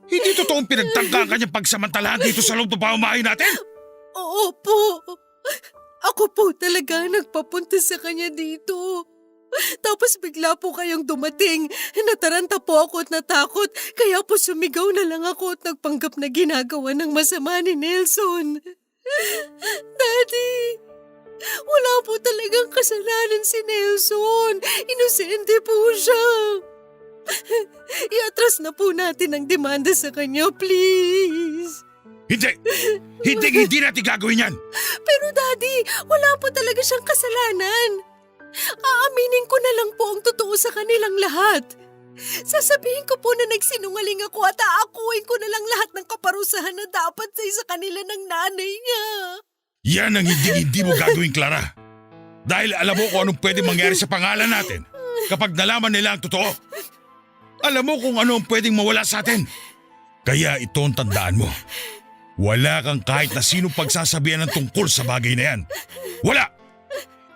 Hindi totoong pinagtangkaan kanyang pagsamantalahan dito sa loob ng pamamahay natin? Oo po. Ako po talaga nagpapunta sa kanya dito. Tapos bigla po kayong dumating. Nataranta po ako at natakot. Kaya po sumigaw na lang ako at nagpanggap na ginagawa ng masama ni Nelson. Daddy, wala po talagang kasalanan si Nelson. Inosente po siya. Iatras na po natin ang demanda sa kanya, please. Hindi! Hindi natin gagawin yan! Pero Daddy, wala po talaga siyang kasalanan. Aaminin ko na lang po ang totoo sa kanilang lahat. Sasabihin ko po na nagsinungaling ako at aakuin ko na lang lahat ng kaparusahan na dapat sa kanila ng nanay niya. Yan ang hindi mo gagawin, Clara. Dahil alam mo kung anong pwede mangyari sa pangalan natin kapag nalaman nila ang totoo. Alam mo kung ano ang pwedeng mawala sa atin. Kaya ito ang tandaan mo. Wala kang kahit na sinong pagsasabihan ng tungkol sa bagay na yan. Wala!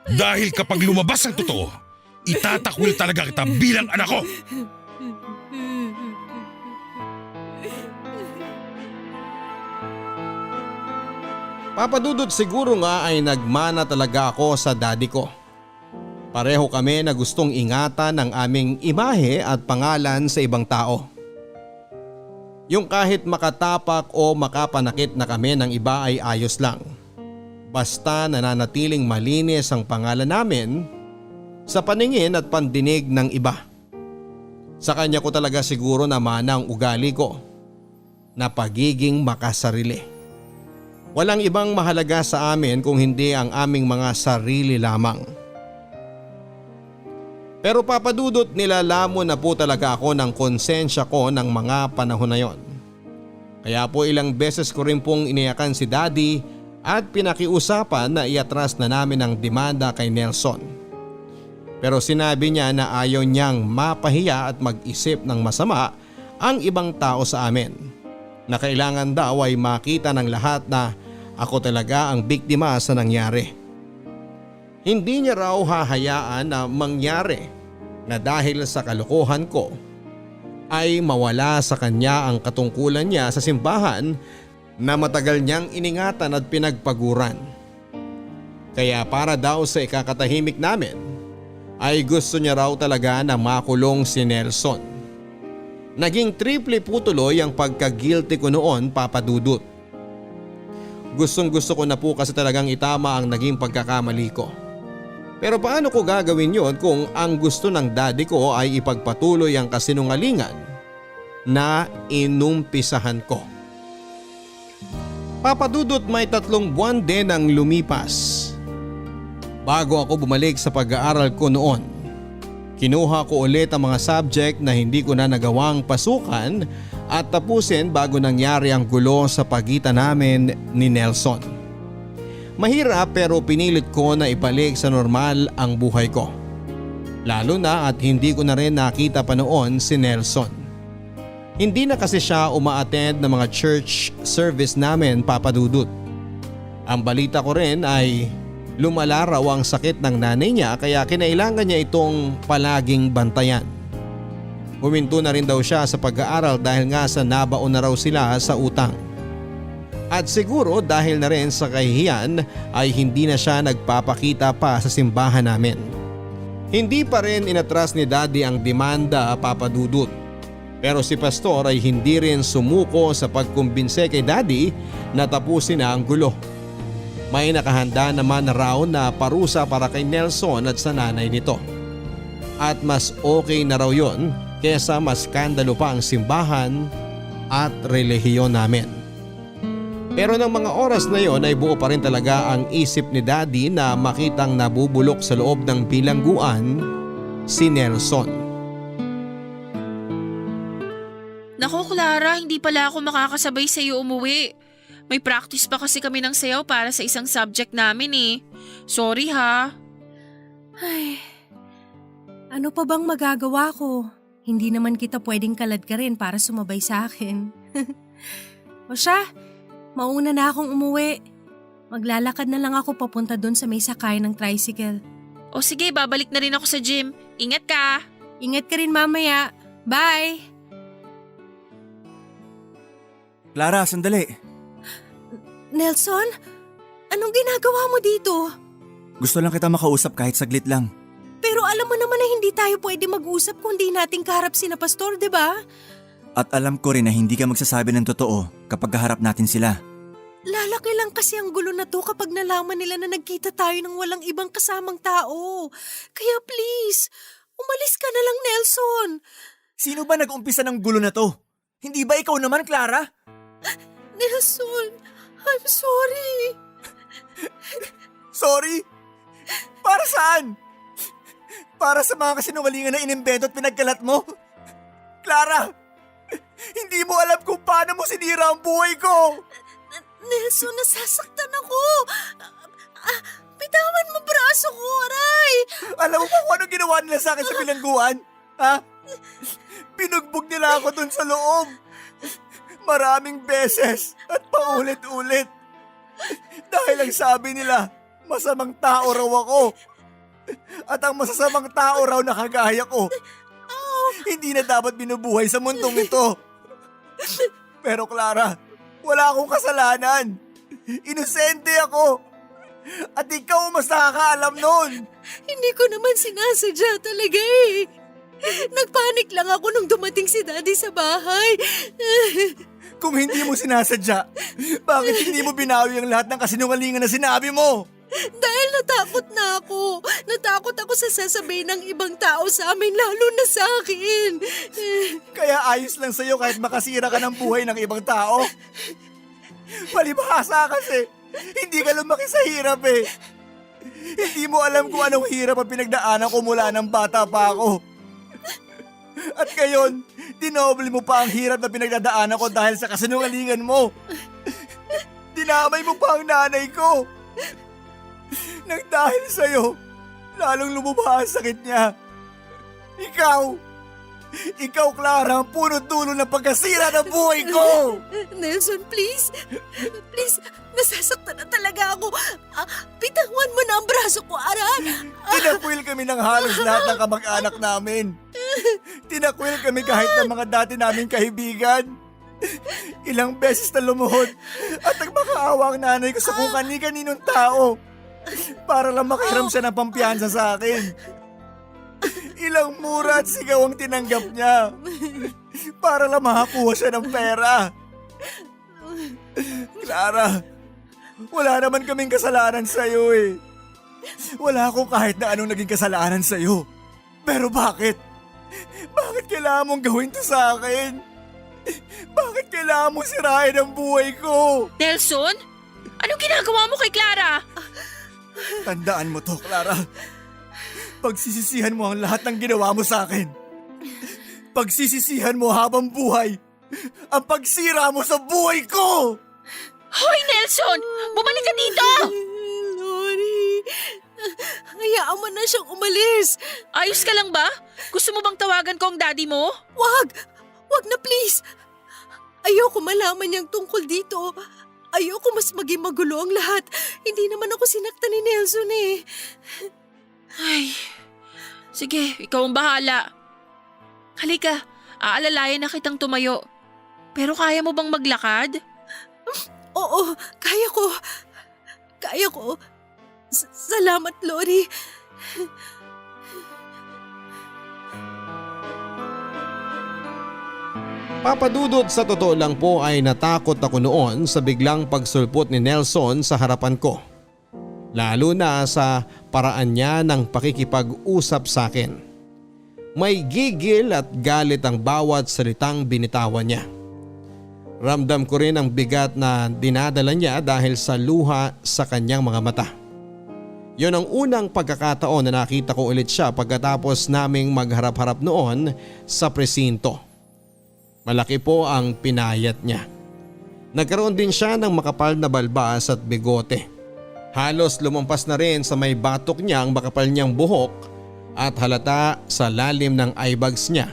Dahil kapag lumabas ang totoo, itatakwil talaga kita bilang anak ko. Papadudot siguro nga ay nagmana talaga ako sa daddy ko. Pareho kami na gustong ingatan ang aming imahe at pangalan sa ibang tao. Yung kahit makatapak o makapanakit na kami ng iba ay ayos lang. Basta nananatiling malinis ang pangalan namin sa paningin at pandinig ng iba. Sa kanya ko talaga siguro naman ang ugali ko na pagiging makasarili. Walang ibang mahalaga sa amin kung hindi ang aming mga sarili lamang. Pero papadudot nilalamon na po talaga ako ng konsensya ko ng mga panahon na yon. Kaya po ilang beses ko rin pong iniyakan si Daddy at pinakiusapan na iatras na namin ang demanda kay Nelson. Pero sinabi niya na ayaw niyang mapahiya at mag-isip ng masama ang ibang tao sa amin. Na kailangan daw ay makita ng lahat na ako talaga ang biktima sa nangyari. Hindi niya raw hahayaan na mangyari na dahil sa kalokohan ko ay mawala sa kanya ang katungkulan niya sa simbahan na matagal niyang iningatan at pinagpaguran. Kaya para daw sa ikakatahimik namin ay gusto niya raw talaga na makulong si Nelson. Naging triple po tuloy ang pagka-guilty ko noon, papadudot. Gustong gusto ko na po kasi talagang itama ang naging pagkakamali ko. Pero paano ko gagawin yon kung ang gusto ng daddy ko ay ipagpatuloy ang kasinungalingan na inumpisahan ko? Papadudot, may 3 buwan din ang lumipas bago ako bumalik sa pag-aaral ko noon. Kinuha ko ulit ang mga subject na hindi ko na nagawang pasukan at tapusin bago nangyari ang gulo sa pagitan namin ni Nelson. Mahirap pero pinilit ko na ibalik sa normal ang buhay ko. Lalo na at hindi ko na rin nakita pa noon si Nelson. Hindi na kasi siya uma-attend ng mga church service namin, papadudot. Ang balita ko rin ay lumala raw ang sakit ng nanay niya kaya kinailangan niya itong palaging bantayan. Huminto na rin daw siya sa pag-aaral dahil nga sa nabaon na raw sila sa utang. At siguro dahil na rin sa kahihiyan ay hindi na siya nagpapakita pa sa simbahan namin. Hindi pa rin inatras ni Daddy ang demanda, papadudot. Pero si Pastor ay hindi rin sumuko sa pagkumbinse kay Daddy na tapusin na ang gulo. May nakahanda naman na raw na parusa para kay Nelson at sa nanay nito. At mas okay na raw yon kesa mas skandalo pa ang simbahan at relihiyon namin. Pero ng mga oras na yon ay buo pa rin talaga ang isip ni Daddy na makitang nabubulok sa loob ng bilangguan si Nelson. Naku Clara, hindi pala ako makakasabay sa iyo umuwi. May practice pa kasi kami ng sayaw para sa isang subject namin eh. Sorry ha. Ay, ano pa bang magagawa ko? Hindi naman kita pwedeng kalad ka rin para sumabay sa akin. O siya, mauna na akong umuwi. Maglalakad na lang ako papunta doon sa may sakay ng tricycle. O sige, babalik na rin ako sa gym. Ingat ka. Ingat ka rin mamaya. Bye! Clara, sandali. Nelson, anong ginagawa mo dito? Gusto lang kita makausap kahit saglit lang. Pero alam mo naman na hindi tayo pwede mag-usap kung di natin kaharap sina Pastor, di ba? At alam ko rin na hindi ka magsasabi ng totoo kapag kaharap natin sila. Lalaki lang kasi ang gulo na to kapag nalaman nila na nagkita tayo ng walang ibang kasamang tao. Kaya please, umalis ka na lang, Nelson. Sino ba nag-umpisa ng gulo na to? Hindi ba ikaw naman, Clara? Nelson, I'm sorry. Sorry? Para saan? Para sa mga kasinungalingan na inimbento at pinagkalat mo? Clara! Hindi mo alam kung paano mo sinira ang buhay ko! Nelson, nasasaktan ako. Bitawan mo braso ko, aray. Alam mo ba kung ano ginawa nila sa akin sa bilangguan? Ha? Pinugbog nila ako dun sa loob. Maraming beses at paulit-ulit. Dahil ang sabi nila, masamang tao raw ako. At ang masasamang tao raw na kagaya ko, hindi na dapat binubuhay sa mundong ito. Pero Clara, wala akong kasalanan. Inosente ako. At ikaw mas nakakaalam nun. Hindi ko naman sinasadya talaga eh. Nagpanik lang ako nung dumating si Daddy sa bahay. Kung hindi mo sinasadya, bakit hindi mo binawi ang lahat ng kasinungalingan na sinabi mo? Dahil natakot na ako. Natakot ako sa sasabihin ng ibang tao sa amin, lalo na sa akin. Kaya ayos lang sa'yo kahit makasira ka ng buhay ng ibang tao. Palibhasa kasi, hindi ka lumaki sa hirap eh. Hindi mo alam kung anong hirap ang pinagdaanan ko mula ng bata pa ako. At ngayon, dinoble mo pa ang hirap na pinagdadaanan ko dahil sa kasinungalingan mo. Dinamay mo pa ang nanay ko. Nang dahil sa'yo, lalong lumubha ang sakit niya. Ikaw, Clara, ang punot-dulo ng pagkasira ng buhay ko! Nelson, please. Please, nasasaktan na talaga ako. Bitawan mo na ang braso ko, aray. Tinakwil kami ng halos lahat ng kamag-anak namin. Tinakwil kami kahit ng mga dati naming kaibigan. Ilang beses na lumuhod at nagmakaawa ang nanay ko sa kung kani-kaninong tao para lang makahiram siya ng pampiyansa sa akin. Ilang mura at sigaw ang tinanggap niya para lang makakuha siya ng pera. Clara, wala naman kaming kasalanan sa'yo eh. Wala akong kahit na anong naging kasalanan sa'yo. Pero bakit? Bakit kailangan mong gawin to sa akin? Bakit kailangan mong sirain ang buhay ko? Nelson? Anong ginagawa mo kay Clara? Tandaan mo to, Clara. Pagsisisihan mo ang lahat ng ginawa mo sa akin. Pagsisisihan mo habang buhay ang pagsira mo sa buhay ko! Hoy, Nelson! Bumalik ka dito! Lori, hayaan mo na siyang umalis. Ayos ka lang ba? Gusto mo bang tawagan ko ang daddy mo? Wag na please. Ayoko malaman niyang tungkol dito. Ayoko mas maging magulo ang lahat. Hindi naman ako sinaktan ni Nelson eh. Ay, sige, ikaw ang bahala. Halika, aalalayan na kitang tumayo. Pero kaya mo bang maglakad? Oo, kaya ko. Kaya ko. Salamat, Lori. Papadudot, sa totoo lang po ay natakot ako noon sa biglang pagsulpot ni Nelson sa harapan ko. Lalo na sa paraan niya ng pakikipag-usap sa akin. May gigil at galit ang bawat salitang binitawan niya. Ramdam ko rin ang bigat na dinadala niya dahil sa luha sa kanyang mga mata. Yon ang unang pagkakataon na nakita ko ulit siya pagkatapos naming magharap-harap noon sa presinto. Malaki po ang pinayat niya. Nagkaroon din siya ng makapal na balbas at bigote. Halos lumampas na rin sa may batok niya ang makapal niyang buhok at halata sa lalim ng eyebags niya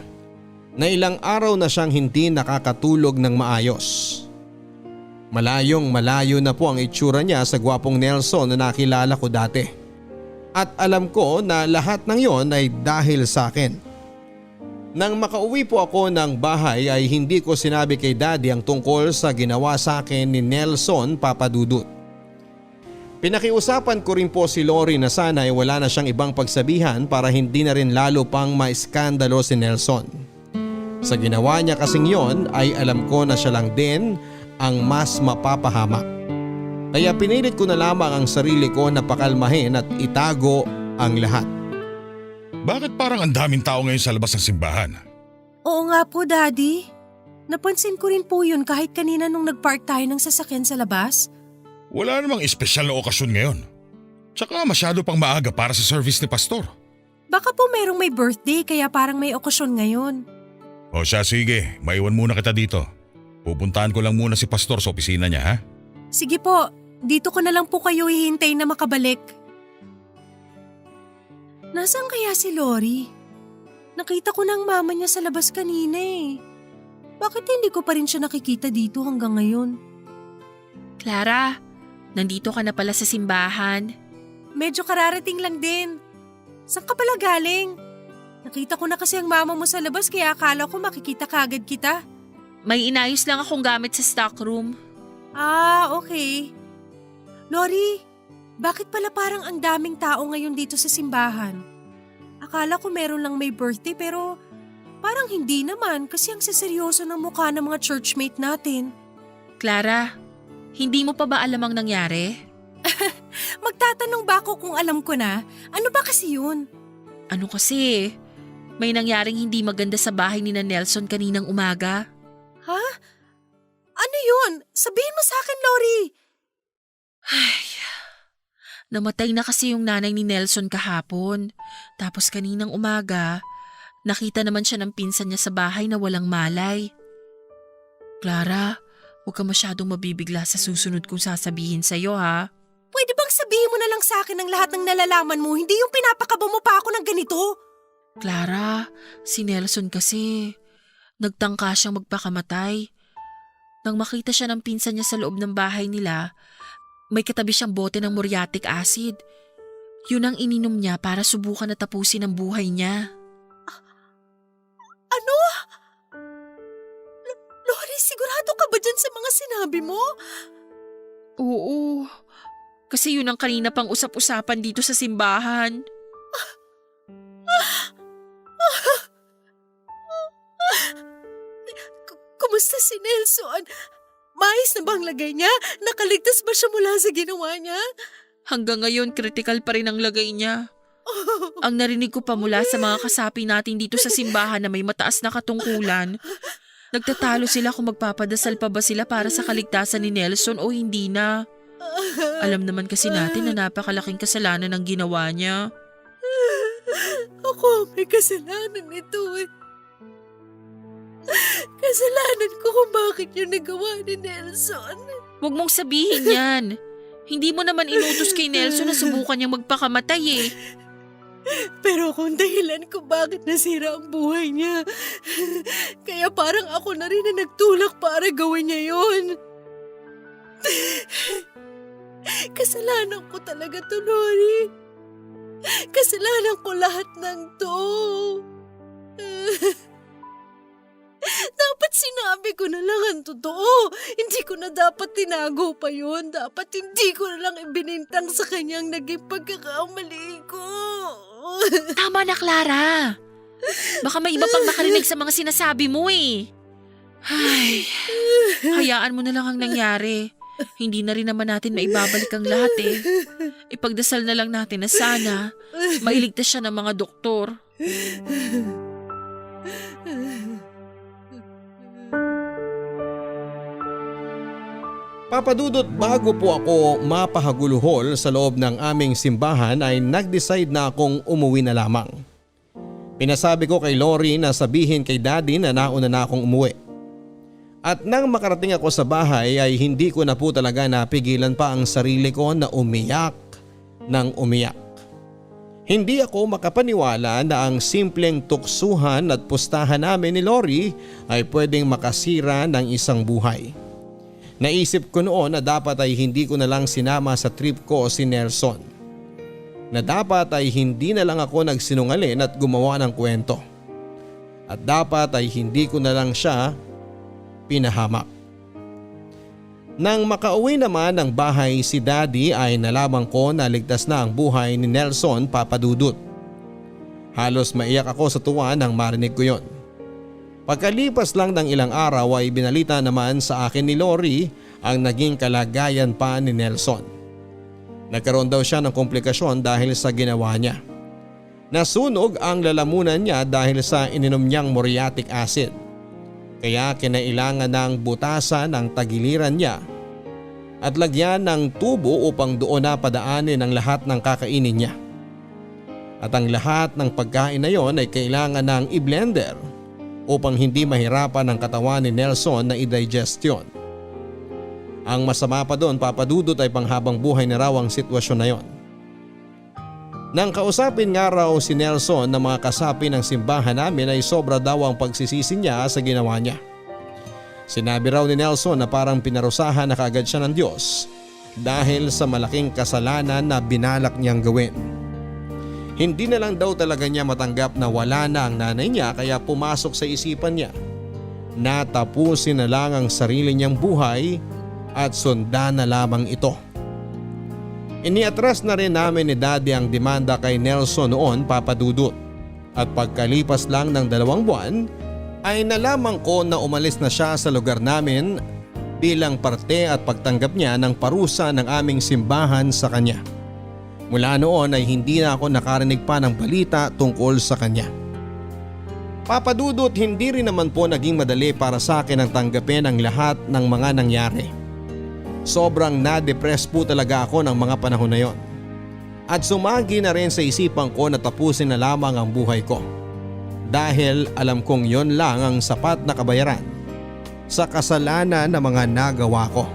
na ilang araw na siyang hindi nakakatulog ng maayos. Malayong malayo na po ang itsura niya sa gwapong Nelson na nakilala ko dati. At alam ko na lahat ng yon ay dahil sa akin. Nang makauwi po ako ng bahay ay hindi ko sinabi kay Daddy ang tungkol sa ginawa sa akin ni Nelson Papadudut. Pinakiusapan ko rin po si Lori na sana ay wala na siyang ibang pagsabihan para hindi na rin lalo pang maiskandalo si Nelson. Sa ginawa niya kasing yon ay alam ko na siya lang din ang mas mapapahamak. Kaya pinilit ko na lamang ang sarili ko na pakalmahin at itago ang lahat. Bakit parang ang daming tao ngayon sa labas ng simbahan? Oo nga po, Daddy. Napansin ko rin po yun kahit kanina nung nagpark tayo ng sasakyan sa labas. Wala namang espesyal na okasyon ngayon. Tsaka masyado pang maaga para sa service ni Pastor. Baka po merong may birthday kaya parang may okasyon ngayon. O siya, sige, maiwan muna kita dito. Pupuntahan ko lang muna si Pastor sa opisina niya, ha? Sige po, dito ko na lang po kayo hihintay na makabalik. Nasaan kaya si Lori? Nakita ko na ang mama niya sa labas kanina eh. Bakit hindi ko pa rin siya nakikita dito hanggang ngayon? Clara, nandito ka na pala sa simbahan. Medyo kararating lang din. Saan ka pala galing? Nakita ko na kasi ang mama mo sa labas kaya akala ko makikita kagad kita. May inayos lang akong gamit sa stockroom. Ah, okay. Lori, bakit pala parang ang daming tao ngayon dito sa simbahan? Akala ko meron lang may birthday pero parang hindi naman kasi ang seseryoso ng mukha ng mga churchmate natin. Clara, hindi mo pa ba alam ang nangyari? Magtatanong ba ako kung alam ko na? Ano ba kasi yun? Ano kasi? May nangyaring hindi maganda sa bahay ni na Nelson kaninang umaga. Ha? Ano yun? Sabihin mo sa akin, Lori. Ay, namatay na kasi yung nanay ni Nelson kahapon. Tapos kaninang umaga, nakita naman siya ng pinsan niya sa bahay na walang malay. Clara, huwag ka masyadong mabibigla sa susunod kong sasabihin sa'yo ha. Pwede bang sabihin mo na lang sa akin ang lahat ng nalalaman mo, hindi yung pinapakaba mo pa ako ng ganito? Clara, si Nelson kasi, nagtangka siyang magpakamatay. Nang makita siya ng pinsan niya sa loob ng bahay nila, may katabi siyang bote ng muriatic acid. Yun ang ininom niya para subukan na tapusin ang buhay niya. Ano? Lori, sigurado ka ba dyan sa mga sinabi mo? Oo, kasi yun ang kanina pang usap-usapan dito sa simbahan. Kumusta si Nelson? Maayos na bang lagay niya? Nakaligtas ba siya mula sa ginawa niya? Hanggang ngayon, critical pa rin ang lagay niya. Ang narinig ko pa mula sa mga kasapi natin dito sa simbahan na may mataas na katungkulan. Nagtatalo sila kung magpapadasal pa ba sila para sa kaligtasan ni Nelson o hindi na. Alam naman kasi natin na napakalaking kasalanan ang ginawa niya. Ako may kasalanan nito eh. Kasalanan ko kung bakit yung nagawa ni Nelson. Huwag mong sabihin yan. Hindi mo naman inutos kay Nelson na subukan niyang magpakamatay eh. Pero kung dahilan ko bakit nasira ang buhay niya, kaya parang ako na rin na nagtulak para gawin niya yun. Kasalanan ko talaga to, Lori. Kasalanan ko lahat ng to. Dapat sinabi ko na lang ang totoo. Hindi ko na dapat tinago pa yun. Dapat hindi ko na lang ibinintang sa kanyang naging pagkakamali ko. Tama na, Clara. Baka may iba pang makarinig sa mga sinasabi mo eh. Ay, hayaan mo na lang ang nangyari. Hindi na rin naman natin maibabalik ang lahat eh. Ipagdasal na lang natin na sana mailigtas siya ng mga doktor. Papadudot, bago po ako mapahaguluhol sa loob ng aming simbahan ay nag-decide na akong umuwi na lamang. Pinasabi ko kay Lori na sabihin kay Daddy na nauna na akong umuwi. At nang makarating ako sa bahay ay hindi ko na po talaga napigilan pa ang sarili ko na umiyak ng umiyak. Hindi ako makapaniwala na ang simpleng tuksuhan at pustahan namin ni Lori ay pwedeng makasira ng isang buhay. Naisip ko noon na dapat ay hindi ko na lang sinama sa trip ko si Nelson. Na dapat ay hindi na lang ako nagsinungaling at gumawa ng kwento. At dapat ay hindi ko na lang siya pinahamak. Nang makauwi naman ng bahay si Daddy ay nalaman ko na ligtas na ang buhay ni Nelson, Papadudot. Halos maiyak ako sa tuwa nang marinig ko yon. Pagkalipas lang ng ilang araw ay binalita naman sa akin ni Lori ang naging kalagayan pa ni Nelson. Nagkaroon daw siya ng komplikasyon dahil sa ginawa niya. Nasunog ang lalamunan niya dahil sa ininom niyang muriatic acid. Kaya kinailangan ng butasan ang tagiliran niya at lagyan ng tubo upang doon na padaanin ang lahat ng kakainin niya. At ang lahat ng pagkain na yon ay kailangan ng i-blender upang hindi mahirapan ang katawan ni Nelson na i-digest yun. Ang masama pa doon, Papa Dudut, ay panghabang buhay na raw ang sitwasyon na yon. Nang kausapin nga raw si Nelson ng mga kasapi ng simbahan namin ay sobra daw ang pagsisisi niya sa ginawa niya. Sinabi raw ni Nelson na parang pinarusahan na kaagad siya ng Diyos dahil sa malaking kasalanan na binalak niyang gawin. Hindi na lang daw talaga niya matanggap na wala na ang nanay niya kaya pumasok sa isipan niya na tapusin na lang ang sarili niyang buhay at sundan na lamang ito. Iniatras na rin namin ni Daddy ang demanda kay Nelson noon, Papa Dudut, at pagkalipas lang ng 2 buwan ay nalaman ko na umalis na siya sa lugar namin bilang parte at pagtanggap niya ng parusa ng aming simbahan sa kanya. Mula noon ay hindi na ako nakarinig pa ng balita tungkol sa kanya. Papa Dudut, hindi rin naman po naging madali para sa akin ang tanggapin ang lahat ng mga nangyari. Sobrang na-depress po talaga ako ng mga panahon na yon. At sumagi na rin sa isipan ko na tapusin na lamang ang buhay ko. Dahil alam kong yon lang ang sapat na kabayaran sa kasalanan na mga nagawa ko.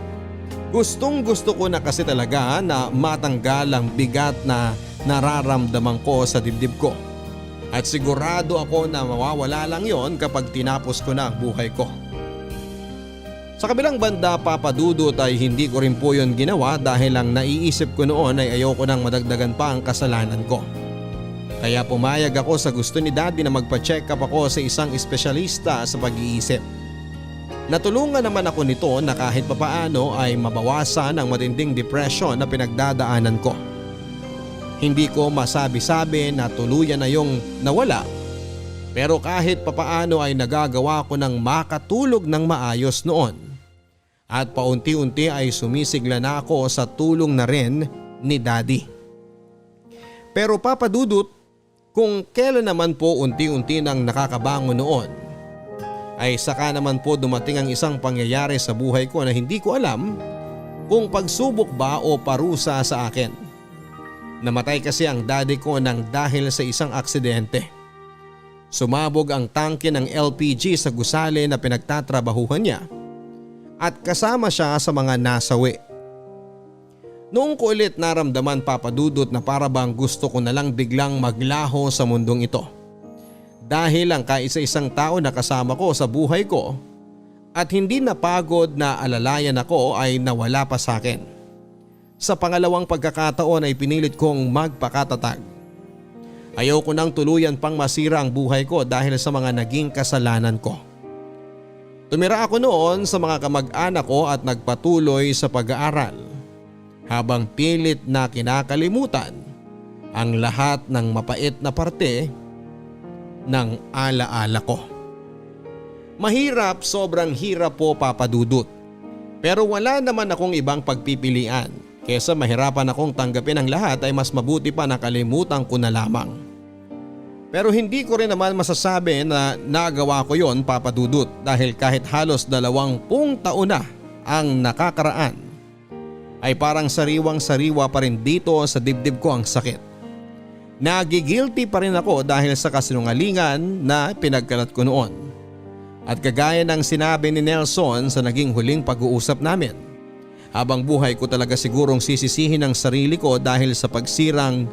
Gustong gusto ko na kasi talaga na matanggal ang bigat na nararamdaman ko sa dibdib ko. At sigurado ako na mawawala lang yon kapag tinapos ko na ang buhay ko. Sa kabilang banda, Papa Dudut, ay hindi ko rin po yun ginawa dahil ang naiisip ko noon ay ayoko nang madagdagan pa ang kasalanan ko. Kaya pumayag ako sa gusto ni Daddy na magpa-check up ako sa isang espesyalista sa pag-iisip. Natulungan naman ako nito na kahit papaano ay mabawasan ang matinding depression na pinagdadaanan ko. Hindi ko masabi-sabi na tuluyan na yung nawala, pero kahit papaano ay nagagawa ko ng makatulog ng maayos noon. At paunti-unti ay sumisigla na ako sa tulong na rin ni Daddy. Pero Papa Dudut, kung kailan naman po unti-unti nang nakakabangon noon, ay saka naman po dumating ang isang pangyayari sa buhay ko na hindi ko alam kung pagsubok ba o parusa sa akin. Namatay kasi ang daddy ko nang dahil sa isang aksidente. Sumabog ang tangke ng LPG sa gusali na pinagtatrabahuhan niya at kasama siya sa mga nasawi. Noong ko ulit naramdaman, Papa Dudut, na para bang gusto ko na lang biglang maglaho sa mundong ito. Dahil ang kaisa-isang tao na kasama ko sa buhay ko at hindi napagod na alalayan ako ay nawala pa sa akin. Sa pangalawang pagkakataon ay pinilit kong magpakatatag. Ayaw ko nang tuluyan pang masira ang buhay ko dahil sa mga naging kasalanan ko. Tumira ako noon sa mga kamag-anak ko at nagpatuloy sa pag-aaral habang pilit na kinakalimutan ang lahat ng mapait na parte ng alaala ko. Mahirap, sobrang hirap po, Papa Dudut. Pero wala naman akong ibang pagpipilian. Kesa mahirapan akong tanggapin ang lahat ay mas mabuti pa na kalimutan ko na lamang. Pero hindi ko rin naman masasabi na nagawa ko yon, Papa Dudut, dahil kahit halos 20 taon na ang nakakaraan ay parang sariwang-sariwa pa rin dito sa dibdib ko ang sakit. Nagigilty pa rin ako dahil sa kasinungalingan na pinagkalat ko noon. At kagaya ng sinabi ni Nelson sa naging huling pag-uusap namin, habang buhay ko talaga sigurong sisisihin ang sarili ko dahil sa pagsirang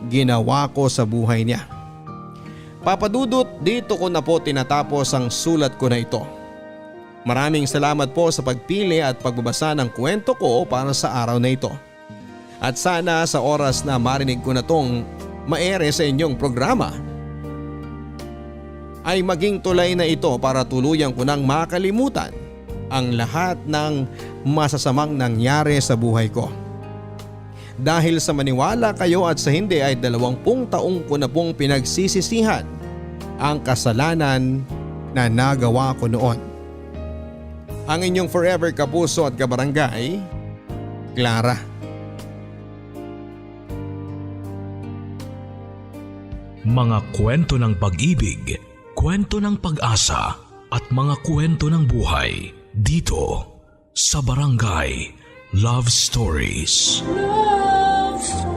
ginawa ko sa buhay niya. Papa Dudut, dito ko na po tinatapos ang sulat ko na ito. Maraming salamat po sa pagpili at pagbabasa ng kwento ko para sa araw na ito. At sana sa oras na marinig ko na tong maere sa inyong programa ay maging tulay na ito para tuluyan ko nang makalimutan ang lahat ng masasamang nangyari sa buhay ko. Dahil sa maniwala kayo at sa hindi ay 20 taong ko na pong pinagsisisihan ang kasalanan na nagawa ko noon. Ang inyong forever kapuso at kabarangay, Clara. Mga kwento ng pag-ibig, kwento ng pag-asa at mga kwento ng buhay dito sa Barangay Love Stories. Love Stories.